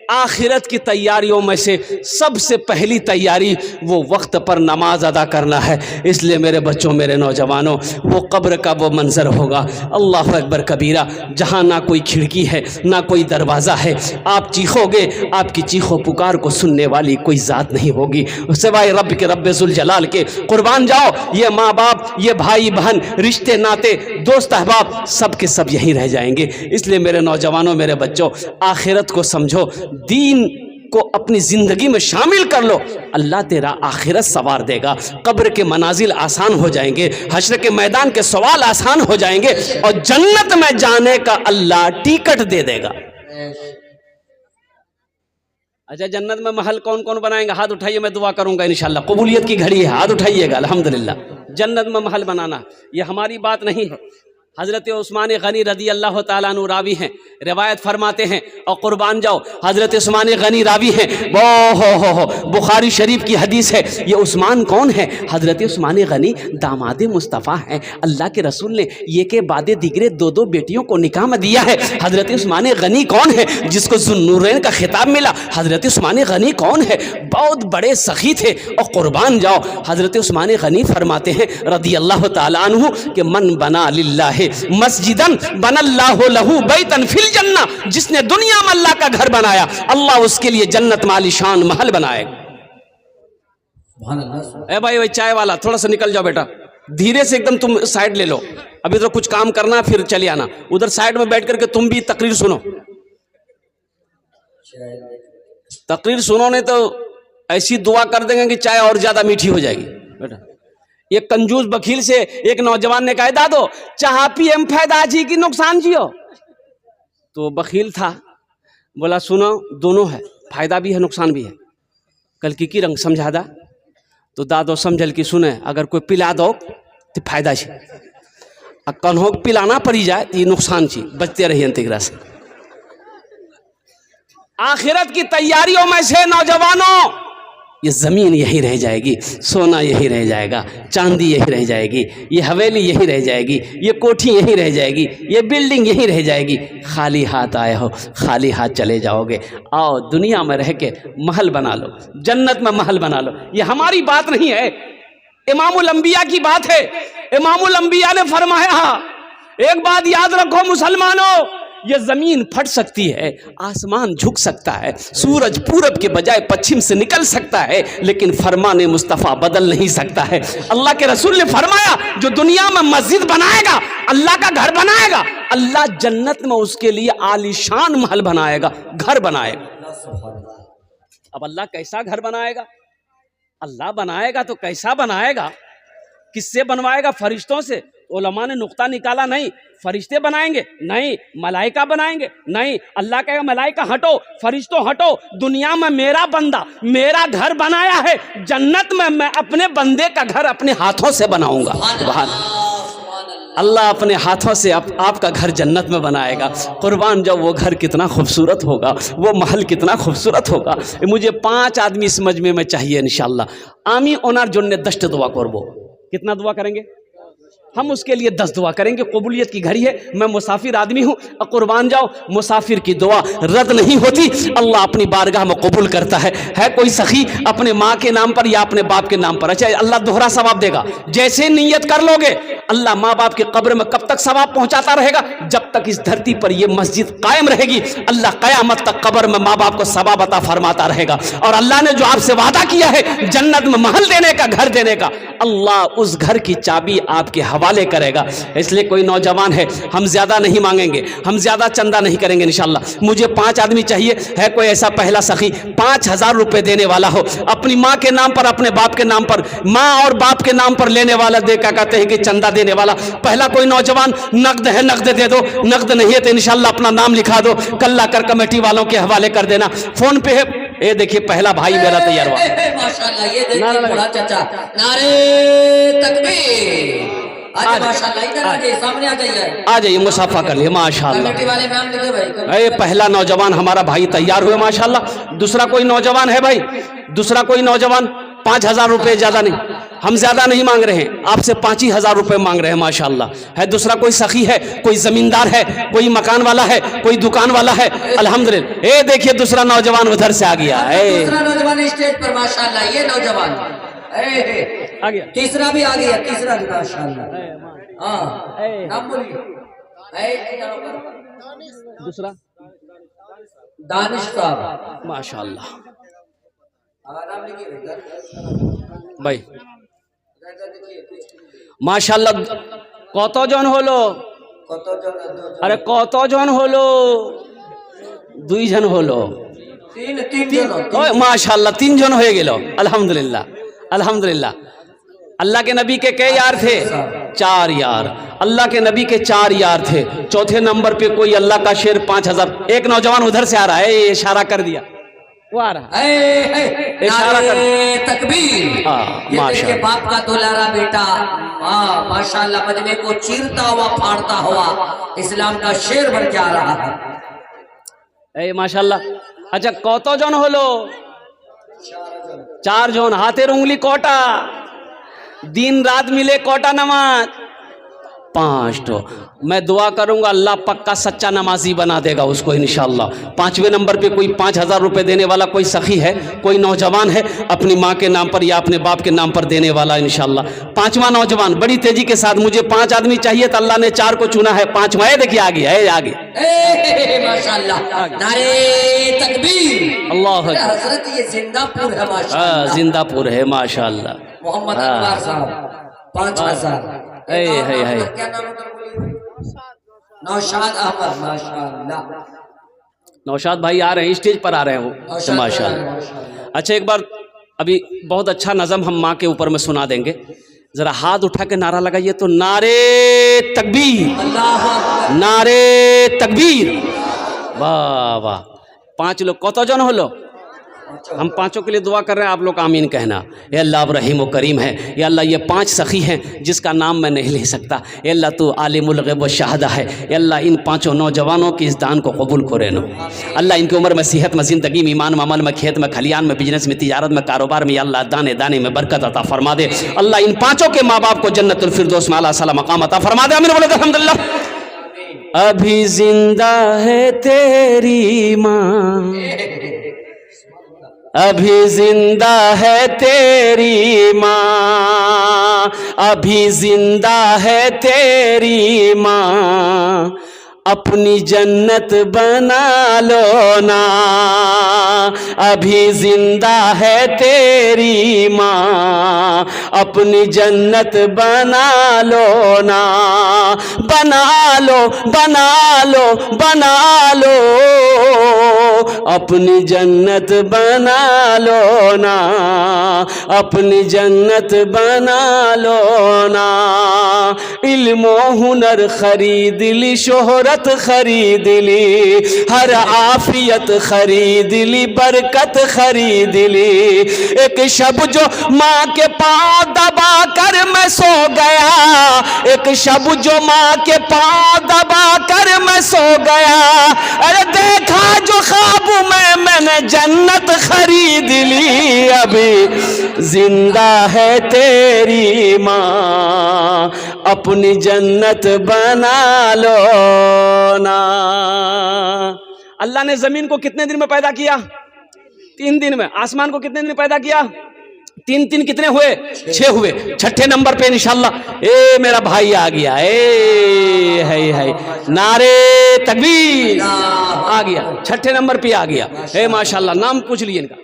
आखिरत की तैयारियों में से सबसे पहली तैयारी वो वक्त पर नमाज अदा करना है। इसलिए मेरे बच्चों, मेरे नौजवानों, वो कब्र का वो मंज़र होगा, अल्लाह अकबर कबीरा, जहाँ ना कोई खिड़की है ना कोई दरवाज़ा है। आप चीखोगे, आपकी चीखों पुकार को सुनने वाली कोई ज़ात नहीं होगी सिवाय रब के, रब्बे जुल जलाल के। कुर्बान जाओ, ये माँ बाप, ये भाई बहन, रिश्ते नाते, दोस्त अहबाब, सब के सब यहीं रह जाएंगे। इसलिए मेरे नौजवानों, मेरे बच्चों, आखिरत को समझो, दीन को अपनी ज़िंदगी में शामिल कर लो, अल्लाह तेरा आखिरत सवार देगा। कब्र के मनाजिल आसान हो जाएंगे, हश्र के मैदान के सवाल आसान हो जाएंगे और जन्नत में जाने का अल्लाह टिकट दे देगा। अच्छा, जन्नत में महल कौन कौन बनाएंगे? हाथ उठाइए, मैं दुआ करूंगा इंशाल्लाह। कबूलियत की घड़ी है, हाथ उठाइएगा। अल्हम्दुलिल्लाह। जन्नत में महल बनाना ये हमारी बात नहीं है। हज़रत उस्मान गनी रदी अल्लाह ताला अन्हु रावी हैं, रिवायत फरमाते हैं। और कुर्बान जाओ, हज़रत उस्मान गनी रावी हैं। वो बुखारी शरीफ की हदीस है। ये उस्मान कौन है? हज़रत उस्मान गनी दामाद मुस्तफ़ा हैं। अल्लाह के रसूल ने ये के बाद दिगरे दो दो बेटियों को निकाह में दिया है। हज़रत उस्मान गनी कौन है जिसको ज़ुन्नूरैन का खिताब मिला? हज़रत उस्मान गनी कौन है? बहुत बड़े सखी थे। और कुर्बान जाओ, हज़रत उस्मान गनी फरमाते हैं रदी अल्लाह ताला अन्हु कि मन बना लिल्लाह मस्जिदन बनल्लाहु लहू बैतन फिल जन्ना, जिसने दुनिया में अल्लाह का घर बनाया, अल्लाह उसके लिए जन्नत में आलीशान महल बनाएगा। ए भाई चाय वाला, थोड़ा सा निकल जाओ बेटा, धीरे से एकदम तुम साइड ले लो। अभी तो कुछ काम करना, फिर चले आना। उधर साइड में बैठ करके तुम भी तकरीर सुनो। तकरीर सुनो नहीं तो ऐसी दुआ कर देंगे कि चाय और ज्यादा मीठी हो जाएगी बेटा। एक कंजूस वकील से एक नौजवान ने कहा, दादो चाह पिए में फायदा जी की नुकसान जियो? तो वकील था, बोला सुनो, दोनों है, फायदा भी है नुकसान भी है। कल की रंग समझा दा? तो दादो समझल की सुने, अगर कोई पिला दो तो फायदा है, और कन्हों पिलाना पड़ी जाए तो ये नुकसान चाहिए, बचते रहिए इंतग्रा से। आखिरत की तैयारियों में से नौजवानों, ये ज़मीन यही रह जाएगी, सोना यही रह जाएगा, चांदी यही रह जाएगी, ये हवेली यही रह जाएगी, ये कोठी यही रह जाएगी, ये बिल्डिंग यही रह जाएगी। खाली हाथ आए हो, खाली हाथ चले जाओगे। आओ दुनिया में रह के महल बना लो, जन्नत में महल बना लो। ये हमारी बात नहीं है, इमामुल अंबिया की बात है। इमामुल अंबिया ने फरमाया, एक बात याद रखो मुसलमानों, ये जमीन फट सकती है, आसमान झुक सकता है, सूरज पूरब के बजाय पश्चिम से निकल सकता है, लेकिन फरमाने मुस्तफ़ा बदल नहीं सकता है। अल्लाह के रसूल ने फरमाया, जो दुनिया में मस्जिद बनाएगा, अल्लाह का घर बनाएगा, अल्लाह जन्नत में उसके लिए आलीशान महल बनाएगा, घर बनाएगा। अब अल्लाह कैसा घर बनाएगा? अल्लाह बनाएगा तो कैसा बनाएगा? किससे बनवाएगा? फरिश्तों से? उलमा ने नुक्ता निकाला, नहीं फरिश्ते बनाएंगे, नहीं मलाइका बनाएंगे, नहीं। अल्लाह कहेगा मलाइका हटो, फरिश्तों हटो, दुनिया में मेरा बंदा मेरा घर बनाया है, जन्नत में मैं अपने बंदे का घर अपने हाथों से बनाऊंगा। अल्लाह अपने हाथों से आपका घर जन्नत में बनाएगा। कुर्बान जब वो घर कितना खूबसूरत होगा, वो महल कितना खूबसूरत होगा। मुझे 5 आदमी इस मजमे में चाहिए इंशाल्लाह। आमी ओनार जुन्ने 10 दुआ करबो। कितना दुआ करेंगे? हम उसके लिए 10 दुआ करेंगे। कबूलियत की घड़ी है, मैं मुसाफिर आदमी हूँ, कुर्बान जाओ, मुसाफिर की दुआ रद्द नहीं होती, अल्लाह अपनी बारगाह में कबूल करता है कोई सखी अपने माँ के नाम पर या अपने बाप के नाम पर, अच्छा अल्लाह दोहरा सवाब देगा। जैसे नीयत कर लोगे, अल्लाह माँ बाप के कब्र में कब तक सवाब पहुँचाता रहेगा? जब तक इस धरती पर यह मस्जिद कायम रहेगी, अल्लाह क़यामत तक कब्र में माँ बाप को सवाब अता फरमाता रहेगा। और अल्लाह ने जो आपसे वादा किया है जन्नत में महल देने का, घर देने का, अल्लाह उस घर की चाबी आपके हवाले करेगा। इसलिए कोई नौजवान है, हम ज्यादा नहीं मांगेंगे, हम ज्यादा चंदा नहीं करेंगे इंशाल्लाह। मुझे 5 आदमी चाहिए, है कोई ऐसा पहला सखी 5000 रुपए देने वाला हो, अपनी माँ के नाम पर, अपने बाप के नाम पर, माँ और बाप के नाम पर लेने वाला, देखा कहते हैं कि चंदा देने वाला। पहला कोई नौजवान, नकद है नकद दे दो, नकद नहीं है तो इंशाल्लाह अपना नाम लिखा दो, कल्ला कर कमेटी वालों के हवाले कर देना। फोन पे है, ये देखिए पहला भाई मेरा तैयार हुआ माशाल्लाह। ये देखिए बड़ा चाचा, नारे तकबीर। माशाल्लाह, इधर आ जाइए, सामने आ जाइए, मुसाफा कर लिए माशाल्लाह। कमेटी वाले नाम लिखे भाई। ये पहला नौजवान हमारा भाई तैयार हुए माशाल्लाह। दूसरा कोई नौजवान है भाई? दूसरा कोई नौजवान? 5000 रुपए, ज्यादा नहीं, हम ज्यादा नहीं मांग रहे हैं, आपसे 5000 रुपए मांग रहे हैं माशाल्लाह। है दूसरा कोई सखी है, कोई जमींदार है, कोई मकान वाला है, कोई दुकान वाला है, अल्हम्दुलिल्लाह। ये देखिए दूसरा नौजवान उधर से आ गया, दूसरा नौजवान स्टेज पर माशाल्लाह। ये नौजवान आ गया, तीसरा भी आ गया, तीसरा भी माशाल्लाह। हाँ नाम बोलिए। दूसरा दानिश साहब माशाल्लाह भाई माशाल्लाह। কতজন হলো? আরে কতজন হলো? 2 জন হলো, 3 জন। माशाल्लाह 3 জন হয়ে গেল, अल्हम्दुलिल्लाह अल्हम्दुलिल्लाह। अल्लाह के नबी के कई यार थे? 4 यार। अल्लाह के नबी के 4 यार थे। चौथे नंबर पे कोई अल्लाह का शेर 5000। एक नौजवान उधर से आ रहा है, ये इशारा कर दिया, वो आ रहा है, इशारा कर तकबीर। माशाल्लाह, बाप का दुलारा बेटा, माशाल्लाह, मजमे को चीरता हुआ फाड़ता हुआ इस्लाम का शेर बन के आ रहा है। माशाल्लाह। अच्छा কতজন হলো? 4 জন। हाथेर उंगली कोटा, दिन रात मिले कोटा नमाज? 5 तो। मैं दुआ करूंगा अल्लाह पक्का सच्चा नमाजी बना देगा उसको इंशाल्लाह। 5वें नंबर पे कोई 5000 रुपए देने वाला कोई सखी है, कोई नौजवान है, अपनी माँ के नाम पर या अपने बाप के नाम पर देने वाला इंशाल्लाह। 5वां नौजवान बड़ी तेजी के साथ, मुझे 5 आदमी चाहिए तो अल्लाह ने 4 को चुना है। 5वां ये देखिए आ गया, आ गया माशाल्लाह। नारे तकबीर, अल्लाह हजरत ये जिंदापुर है माशाल्लाह। जिंदापुर है माशाल्लाह। मोहम्मद अनवर साहब 5000। क्या नाम है? नौशाद अहमद माशाल्लाह। नौशाद भाई आ रहे हैं, स्टेज पर आ रहे हैं वो माशाल्लाह। अच्छा एक बार अभी बहुत अच्छा नज़म हम माँ के ऊपर में सुना देंगे, जरा हाथ उठा के नारा लगाइए तो, नारे तकबीर, नारे तकबीर। वाह वाह। 5 लोग, কতজন হলো? हम 5 के लिए दुआ कर रहे हैं, आप लोग आमीन कहना। ये अल्लाह अब रहीम व करीम है, या अल्लाह ये 5 सखी हैं जिसका नाम मैं नहीं ले सकता, या अल्लाह तू आलिमुल गैब व शहादा है, या अल्लाह इन 5 नौजवानों की इस दान को कबूल करे नो। अल्लाह इनकी उम्र में, सेहत में, ज़िंदगी में, ईमान में, अमल में, खेत में, खलियान में, बिजनेस में, तिजारत में, कारोबार में, या अल्लाह दाने दाने में बरकत अता फरमा दे। अल्लाह इन 5 के माँ बाप को जन्नतुल फिरदौस में आला साला मकाम अता फरमा दे। आमीन बोले अल्हम्दुलिल्लाह। अभी जिंदा है तेरी माँ, अभी जिंदा है तेरी माँ, अभी जिंदा है तेरी माँ, अपनी जन्नत बना लो ना। अभी जिंदा है तेरी माँ, अपनी जन्नत बना लो ना। बना लो बना लो बना लो, अपनी जन्नत बना लो ना। अपनी जन्नत बना लो ना। इल्मो हुनर खरीद ली, शोहरत खरीद ली, हर आफियत खरीद ली, बरकत खरीद ली। एक शब जो माँ के पाँव दबा कर मैं सो गया, एक शब जो माँ के पाँव दबा कर मैं सो गया, अरे देखा जो ख्वाब में मैंने जन्नत खरीद ली। अभी जिंदा है तेरी माँ, अपनी जन्नत बना लो ना। अल्लाह ने जमीन को कितने दिन में पैदा किया? 3 दिन में। आसमान को कितने दिन में पैदा किया? 3 कितने हुए? 6 हुए। छठे नंबर पे इंशाल्लाह ए मेरा भाई आ गया, ए है नारे तकबीर आ गया, छठे नंबर पे आ गया। ए माशाल्लाह, नाम पूछ लिए इनका?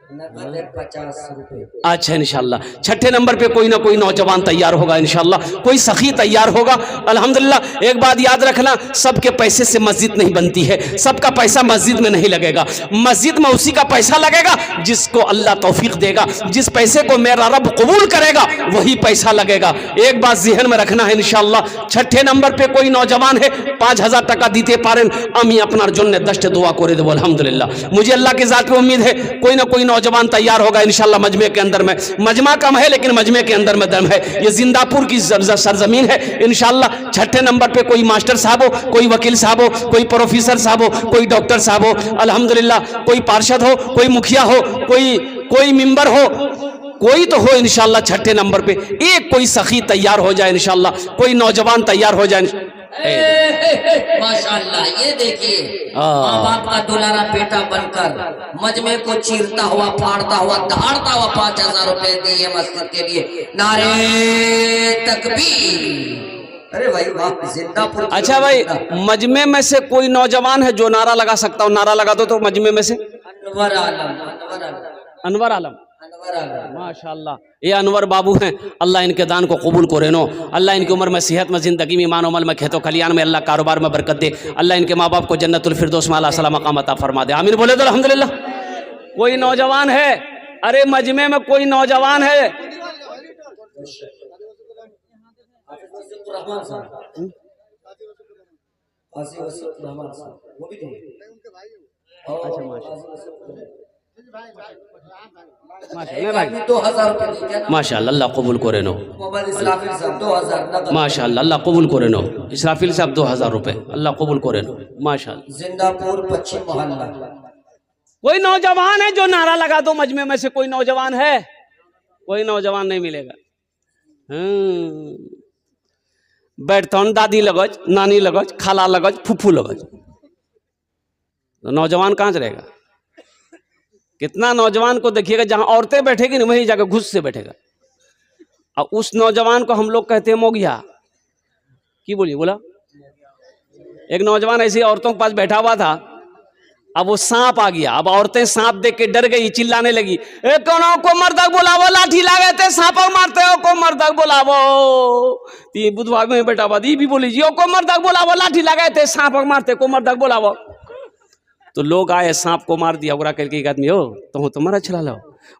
50 रुपए। अच्छा इंशाल्लाह छठे नंबर पे कोई ना कोई नौजवान तैयार होगा, इंशाल्लाह कोई सखी तैयार होगा। अल्हम्दुलिल्लाह एक बात याद रखना, सबके पैसे से मस्जिद नहीं बनती है, सबका पैसा मस्जिद में नहीं लगेगा। मस्जिद में उसी का पैसा लगेगा जिसको अल्लाह तौफीक देगा, जिस पैसे को मेरा रब कबूल करेगा वही पैसा लगेगा। एक बात जहन में रखना है इंशाल्लाह। छठे नंबर पे कोई नौजवान है 5000 টাকা দিতে পারেন, আমি আপনার জন্য 10টা দোয়া করে দেবো আলহামদুলিল্লাহ। मुझे अल्लाह की जात पे उम्मीद है कोई ना कोई नौजवान तैयार होगा इंशाल्लाह मजमे के अंदर में। मजमा कम है लेकिन मजमे के अंदर में दम है। ये जिंदापुर की सरजमीन है इंशाल्लाह। छठे नंबर पे कोई मास्टर साहब हो, कोई वकील साहब हो, कोई प्रोफेसर साहब हो, कोई डॉक्टर साहब हो अल्हम्दुलिल्लाह, कोई पार्षद हो, कोई मुखिया हो, कोई मेंबर हो, कोई तो हो इंशाल्लाह। छठे नंबर पे एक कोई सखी तैयार हो जाए इंशाल्लाह, कोई नौजवान तैयार हो जाए। माशाल्लाह, ये देखिए माँ बाप का दुलारा बेटा बनकर मजमे को चीरता हुआ, फाड़ता हुआ, दहाड़ता हुआ 5000 रुपए दिए मस्जिद के लिए। नारे तकबीर। अरे भाई वाह, जिंदापुर। अच्छा भाई, मजमे में से कोई नौजवान है जो नारा लगा सकता हो? नारा लगा दो तो मजमे में से। अनवर आलम, अनवर आलम, अनवर आलम, अनवर आलम। माशाल्लाह, ये अनवर बाबू हैं, अल्लाह इनके दान को कबूल करे नो। अल्लाह इनकी उम्र में, सेहत में, जिंदगी में, ईमान अमल में, खेतों खलियान में, अल्लाह कारोबार में बरकत दे। अल्लाह इनके माँ बाप को जन्नतुल फिरदौस में आला सलाम मकाम अता फरमा दे। आमीन बोले तो अल्हम्दुलिल्लाह। कोई नौजवान है? अरे मजमे में कोई नौजवान है? माशाअल्लाह, अल्लाह कबूल करे नो। माशाअल्लाह, अल्लाह कबूल करे नो। इसराफिल साहब 2000 रुपए, अल्लाह कबूल करे नो। माशाअल्लाह। जिंदापुर पश्चिम मोहल्ला। कोई नौजवान है जो नारा लगा दो? मजमे में से कोई नौजवान है? कोई नौजवान नहीं मिलेगा। बैठतौन दादी लगज, नानी लगज, खाला लगज, फूफू लगज, तो नौजवान कहाँ से रहेगा? कितना नौजवान को देखिएगा जहां औरतें बैठेगी ना वहीं जाकर घुस से बैठेगा। और उस नौजवान को हम लोग कहते हैं मोगिया। की बोलिए? बोला एक नौजवान ऐसी औरतों के पास बैठा हुआ था, अब वो सांप आ गया। अब औरतें सांप देख के डर गई, चिल्लाने लगी, ए कोनो को मर्दक बुलावो, लाठी लागे थे सांप मारते हो, को मर्दक बुलावो। ती बुधवार में बैठा हुआ भी बोली जी, को मर्दक बुलावो, लाठी लागे थे सांप मारते, को मर्दक बुलावो। तो लोग आए, सांप को मार दिया। ओकरा करके एक आदमी, हो तो तुम्हारा छला लो,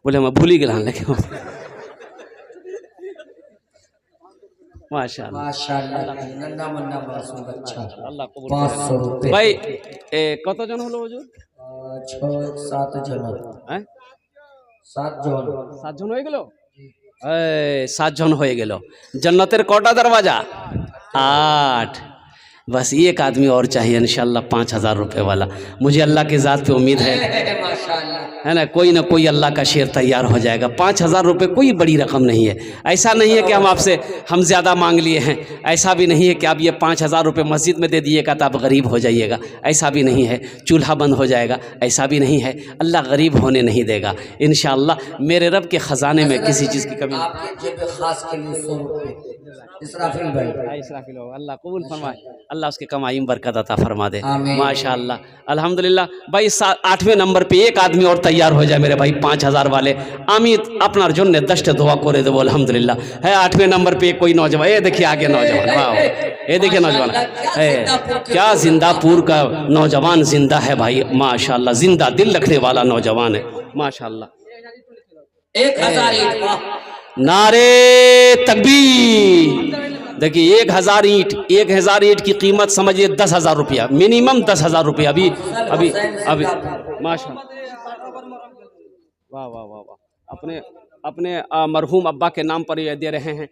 बोले मैं भूल ही गया लेके। माशाअल्लाह, माशाअल्लाह, नन्ना मुन्ना मासूम बच्चा। अल्लाह कबूल 500 रुपए। भाई कत जन हलो हुजूर? 7 जन। हैं? 7 जन। 7 जन হয়ে গেল? 7 জন হয়ে গেল। জান্নাতের কটা দরওয়াজা? 8। बस एक आदमी और चाहिए इंशाल्लाह 5,000 रुपये वाला। मुझे अल्लाह की ज़ात पे उम्मीद है ना कोई अल्लाह का शेर तैयार हो जाएगा। 5,000 रुपये कोई बड़ी रकम नहीं है। ऐसा नहीं है कि हम ज़्यादा मांग लिए हैं, ऐसा भी नहीं है कि आप ये 5,000 रुपये मस्जिद में दे दिएगा तो आप गरीब हो जाइएगा, ऐसा भी नहीं है। चूल्हा बंद हो जाएगा, ऐसा भी नहीं है। अल्लाह गरीब होने नहीं देगा इंशाअल्लाह। मेरे रब के ख़जाने में किसी चीज़ की कमी इसराफिल हो, अल्लाह कबूल फरमाए, अल्लाह उसके कमाई में बरकत अता फरमा दे। माशाअल्लाह अल्हम्दुलिल्लाह। भाई 8वें नंबर पे एक आदमी और तैयार हो जाए मेरे भाई 5,000 वाले। अमित अपना अर्जुन ने दस्ट दुआ करे दे, अल्हम्दुलिल्लाह है। 8वें नंबर पे कोई नौजवान, ये देखिए आगे नौजवान, वाह ये देखिए नौजवान है, क्या जिंदापुर का नौजवान जिंदा है भाई माशाअल्लाह, जिंदा दिल रखने वाला नौजवान है माशाअल्लाह। 1,000 नारे तकबीर। देखिए 1,000 ईंट की कीमत समझिए 10,000 रुपया, मिनिमम 10,000 रुपया। अभी माशाअल्लाह, वाह वाह वाह वाह। अपने मरहूम अब्बा के नाम पर ये दे रहे हैं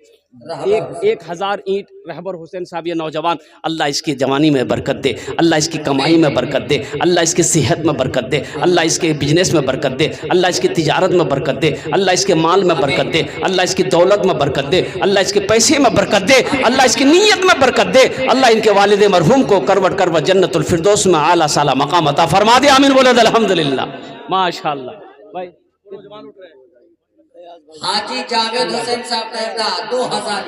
1,000 ईंट। रहबर हुसैन साहब ये नौजवान, अल्लाह इसकी जवानी में बरकत दे, अल्लाह इसकी कमाई में बरकत दे, अल्लाह इसकी सेहत में बरकत दे, अल्लाह इसके बिजनेस में बरकत दे, अल्लाह इसकी तिजारत में बरकत दे, अल्लाह इसके माल में बरकत दे, अल्लाह इसकी दौलत में बरकत दे, अल्लाह इसके पैसे में बरकत दे, अल्लाह इसकी नीयत में बरकत दे। अल्लाह इनके वालिद मरहूम को करवट करवट जन्नतुल फिरदौस में आला साला मकाम अता फरमा दे। आमीन बोले अल्हम्दुलिल्लाह माशाअल्लाह। भाई हाजी जावेद हुसैन साहब का 2,000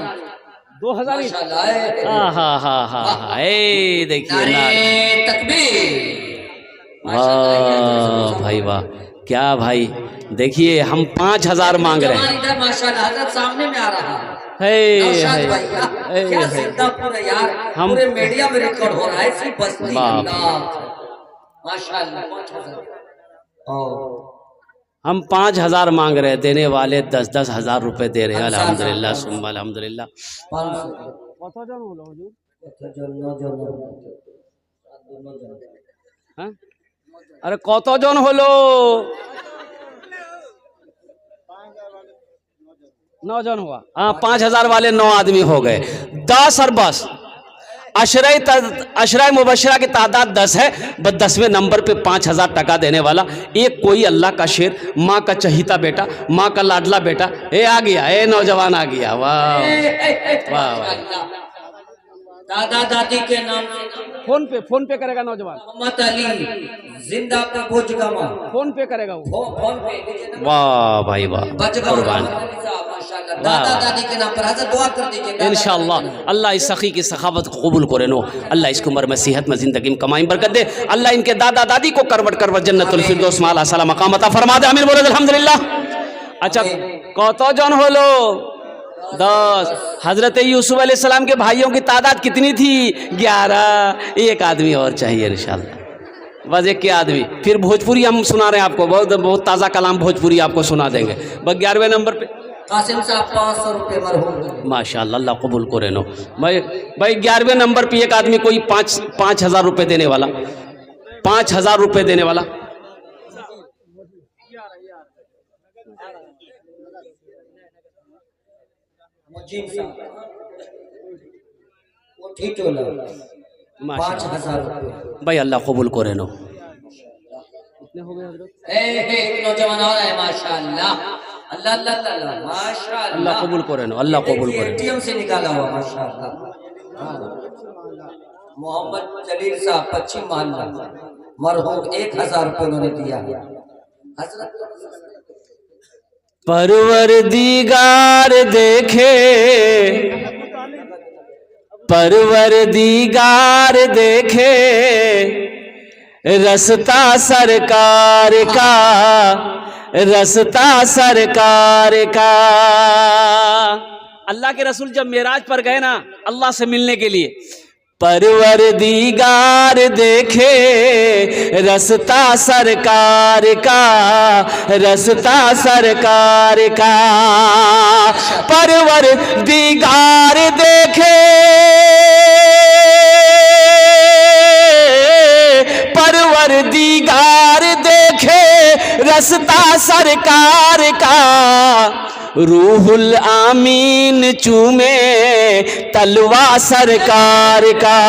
देखिए तकबीर। वाह भाई वाह, क्या भाई। देखिए हम 5,000 मांग रहे हैं माशाल्लाह, हज़रत सामने में आ रहा है। क्या जिंदापुर है यार, पूरे मीडिया में रिकॉर्ड हो रहा है सिर्फ बस माशाल्लाह। हम 5,000 मांग रहे, देने वाले 10-10 हज़ार रुपये दे रहे हैं। अल्हम्दुलिल्लाह सुम्मा अल्हम्दुलिल्लाह। अरे कत जन हलो 9 जन हुआ। हाँ 5,000 वाले 9 आदमी हो गए। 10 और बस अशरा मुबशरा की तादाद 10 है। बस 10वें नंबर पे 5,000 टका देने वाला एक कोई अल्लाह का शेर, माँ का चहीता बेटा, माँ का लाडला बेटा, ए आ गया, ए नौजवान आ गया। वाह वाह वाह। दादा दादी के नाम फोन पे करेगा नौजवान। मोहम्मद अली जिंदा पे भोजगामा फोन पे करेगा वो। फोन पे। वाह भाई वाह, कुर्बान। दादा दादी के नाम पर हज़रत दुआ कर दीजिए इंशाअल्लाह। अल्लाह इस सखी की सखावत को कबूल करे नो। अल्लाह इसकी उम्र में सेहत में जिंदगी में कमाई में बरकत दे। अल्लाह इनके दादा दादी को करवट करवट जन्नतुल फिरदौस में आला साला मकाम अता फरमा दे। आमीन बोले अल्हम्दुलिल्लाह। अच्छा कत जन होलो 10। हजरत यूसुफ अलैहिस्सलाम के भाइयों की तादाद कितनी थी? 11। एक आदमी और चाहिए इंशाअल्लाह, बस एक के आदमी। फिर भोजपुरी हम सुना रहे हैं आपको, बहुत ताज़ा कलाम भोजपुरी आपको सुना देंगे। बस 11वें नंबर पे कासिम साहब 500 रुपये मरहूम माशाअल्लाह, अल्लाह कबूल करे नो। भाई 11वें नंबर पे एक आदमी कोई 5,000 रुपये देने वाला, 5,000 रुपये देने वाला। भाई अल्लाह कबूल करे नो। नौजवान और है माशाअल्लाह, अल्लाह अल्लाह अल्लाह माशाअल्लाह, अल्लाह कबूल करे नो, अल्लाह कबूल करे। एटीएम से निकाला हुआ माशाअल्लाह। मोहम्मद जलील साहब 25 मोहल्ला मरहूम 1,000 रुपये उन्होंने दिया। परवरदिगार देखे, परवरदिगार देखे रस्ता सरकार का, रस्ता सरकार का। अल्लाह के रसूल जब मेराज पर गए ना अल्लाह से मिलने के लिए, परवरदिगार देखे रस्ता सरकार का, रस्ता सरकार का। परवरदिगार देखे, परवरदिगार देखे रस्ता सरकार का, रूहुल आमीन चूमे तलवा सरकार का,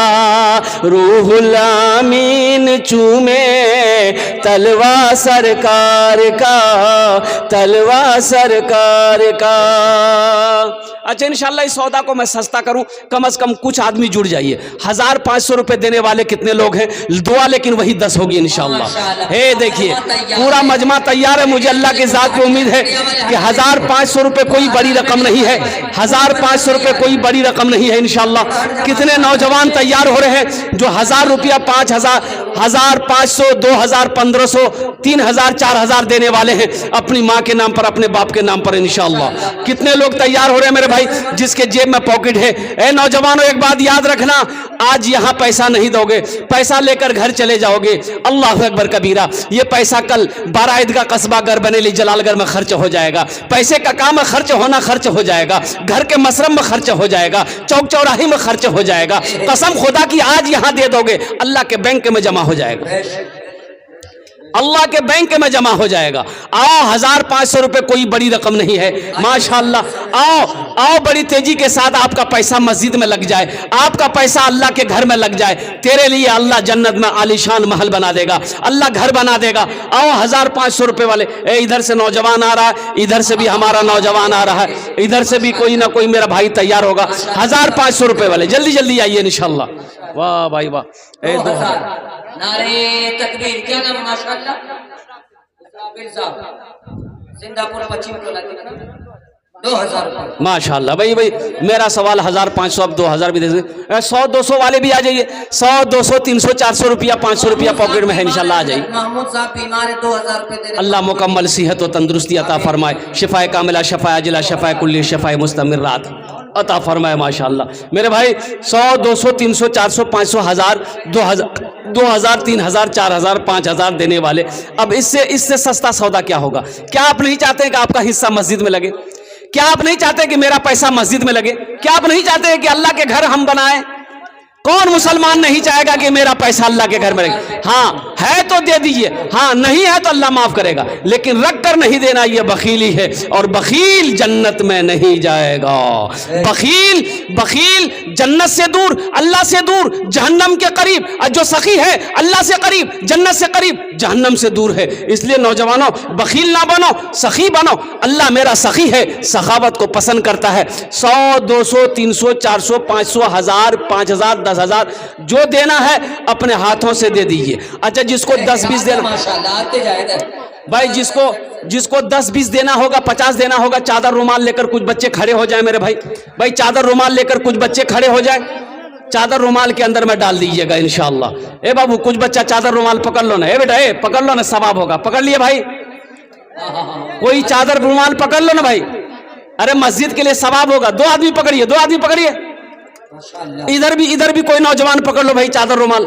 रूहुल आमीन चूमे तलवा सरकार का, तलवा सरकार का। अच्छा इंशाल्लाह इस सौदा को मैं सस्ता करूं, कम से कम कुछ आदमी जुड़ जाइए। 1500 रुपए देने वाले कितने लोग हैं? दुआ लेकिन वही 10 होगी इंशाल्लाह। हे देखिए पूरा मजमा तैयार है। मुझे अल्लाह की जात पे उम्मीद है कि 1500 रुपए कोई बड़ी रकम नहीं है, 1500 रुपए कोई बड़ी रकम नहीं है इंशाल्लाह। कितने नौजवान तैयार हो रहे हैं जो 1000 रुपया, 5000, 1500, 2000, 1500, 3000, 4000 देने वाले हैं अपनी माँ के नाम पर, अपने बाप के नाम पर इंशाल्लाह। कितने लोग तैयार हो रहे हैं मेरे भाई जिसके जेब में पॉकेट है? ए नौजवानों एक बात याद रखना, आज यहां पैसा नहीं दोगे, पैसा लेकर घर चले जाओगे, अल्लाह अकबर कबीरा, ये पैसा कल 12 ईदगाह कस्बा घर बनेली जलालगढ़ में खर्च हो जाएगा। पैसे का काम है खर्च होना, खर्च हो जाएगा। घर के मसरम में खर्च हो जाएगा, चौक चौराहे में खर्च हो जाएगा। कसम खुदा की आज यहां दे दोगे अल्लाह के बैंक में जमा हो जाएगा, अल्लाह के बैंक में जमा हो जाएगा। आओ 1500 रुपए कोई बड़ी रकम नहीं है माशाअल्लाह। आओ आओ बड़ी तेजी के साथ आपका पैसा मस्जिद में लग जाए, आपका पैसा अल्लाह के घर में लग जाए। तेरे लिए अल्लाह जन्नत में आलीशान महल बना देगा, अल्लाह घर बना देगा। आओ 1500 रुपए वाले। इधर से नौजवान आ रहा है, इधर से भी हमारा नौजवान आ रहा है, इधर से भी कोई ना कोई मेरा भाई तैयार होगा। 1500 रुपए वाले जल्दी जल्दी आइए इंशाल्लाह। वाह भाई वाह। 2000 नारे तकबीर। क्या नाम? माशाअल्लाह जिंदापुर पश्चिम टोला। 2000 रुपए माशाअल्लाह। भाई मेरा सवाल 1500, अब 2000 भी दे दें। 100 200 वाले भी आ जाइए। 100 200 300 400 रुपया 500 रुपया पॉकेट में है इंशाल्लाह आ जाइए। महमूद साहब बीमार है, 2000 रुपए दे। अल्लाह मुकम्मल सेहत और तंदुरुस्ती अता फरमाए, शिफाए कामिला, शिफाए अजिला, शिफाए कुल्ली, शिफाए मुस्तमिर्रात अता फरमाए माशाअल्लाह। मेरे भाई 100 200 300 400 500 1000 2000 3000 4000 5000 देने वाले। अब इससे सस्ता सौदा क्या होगा? क्या आप नहीं चाहते कि आपका हिस्सा मस्जिद में लगे? क्या आप नहीं चाहते कि मेरा पैसा मस्जिद में लगे? क्या आप नहीं चाहते कि अल्लाह के घर हम बनाएं? कौन मुसलमान नहीं चाहेगा कि मेरा पैसा अल्लाह के घर में लगे? हाँ है तो दे दीजिए, हाँ नहीं है तो अल्लाह माफ करेगा, लेकिन रख कर नहीं देना ये बखीली है, और बखील जन्नत में नहीं जाएगा। बखील जन्नत से दूर, अल्लाह से दूर, जहन्नम के करीब। और जो सखी है अल्लाह से करीब, जन्नत से करीब, जहन्नम से दूर है। इसलिए नौजवानों बखील ना बनो, सखी बनो। अल्लाह मेरा सखी है, सखावत को पसंद करता है। 100 200 300 400 500 1000 5000 10,000 जो देना है अपने हाथों से दे दीजिए। अच्छा जिसको 10-20 देना, भाई जिसको 10-20 देना होगा, 50 देना होगा, चादर रुमाल लेकर कुछ बच्चे खड़े हो जाए मेरे भाई चादर रुमाल लेकर कुछ बच्चे खड़े हो जाए, चादर रुमाल के अंदर में डाल दीजिएगा इंशाअल्लाह। ए बाबू कुछ बच्चा चादर रुमाल पकड़ लो ना, ए बेटा ए पकड़ लो ना, सवाब होगा। पकड़ लिए भाई, कोई चादर रुमाल पकड़ लो ना भाई, अरे मस्जिद के लिए सवाब होगा। 2 आदमी पकड़िए, 2 आदमी पकड़िए। इधर भी कोई नौजवान पकड़ लो भाई चादर रुमाल।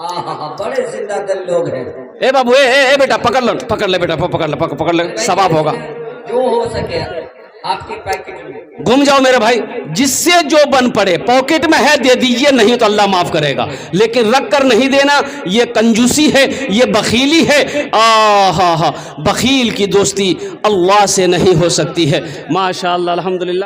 बड़े जिंदा दिल लोग हैं। ए बाबू ए बेटा पकड़ लो, पकड़ ले बेटा, पकड़ ले, सवाब होगा। जो हो सके आपके पैकेट में घूम जाओ मेरे भाई, जिससे जो बन पड़े। पॉकेट में है दे दीजिए, नहीं तो अल्लाह माफ करेगा, लेकिन रख कर नहीं देना ये कंजूसी है, ये बखीली है। बखील की दोस्ती अल्लाह से नहीं हो सकती है। माशाअल्लाह अल्हम्दुलिल्लाह।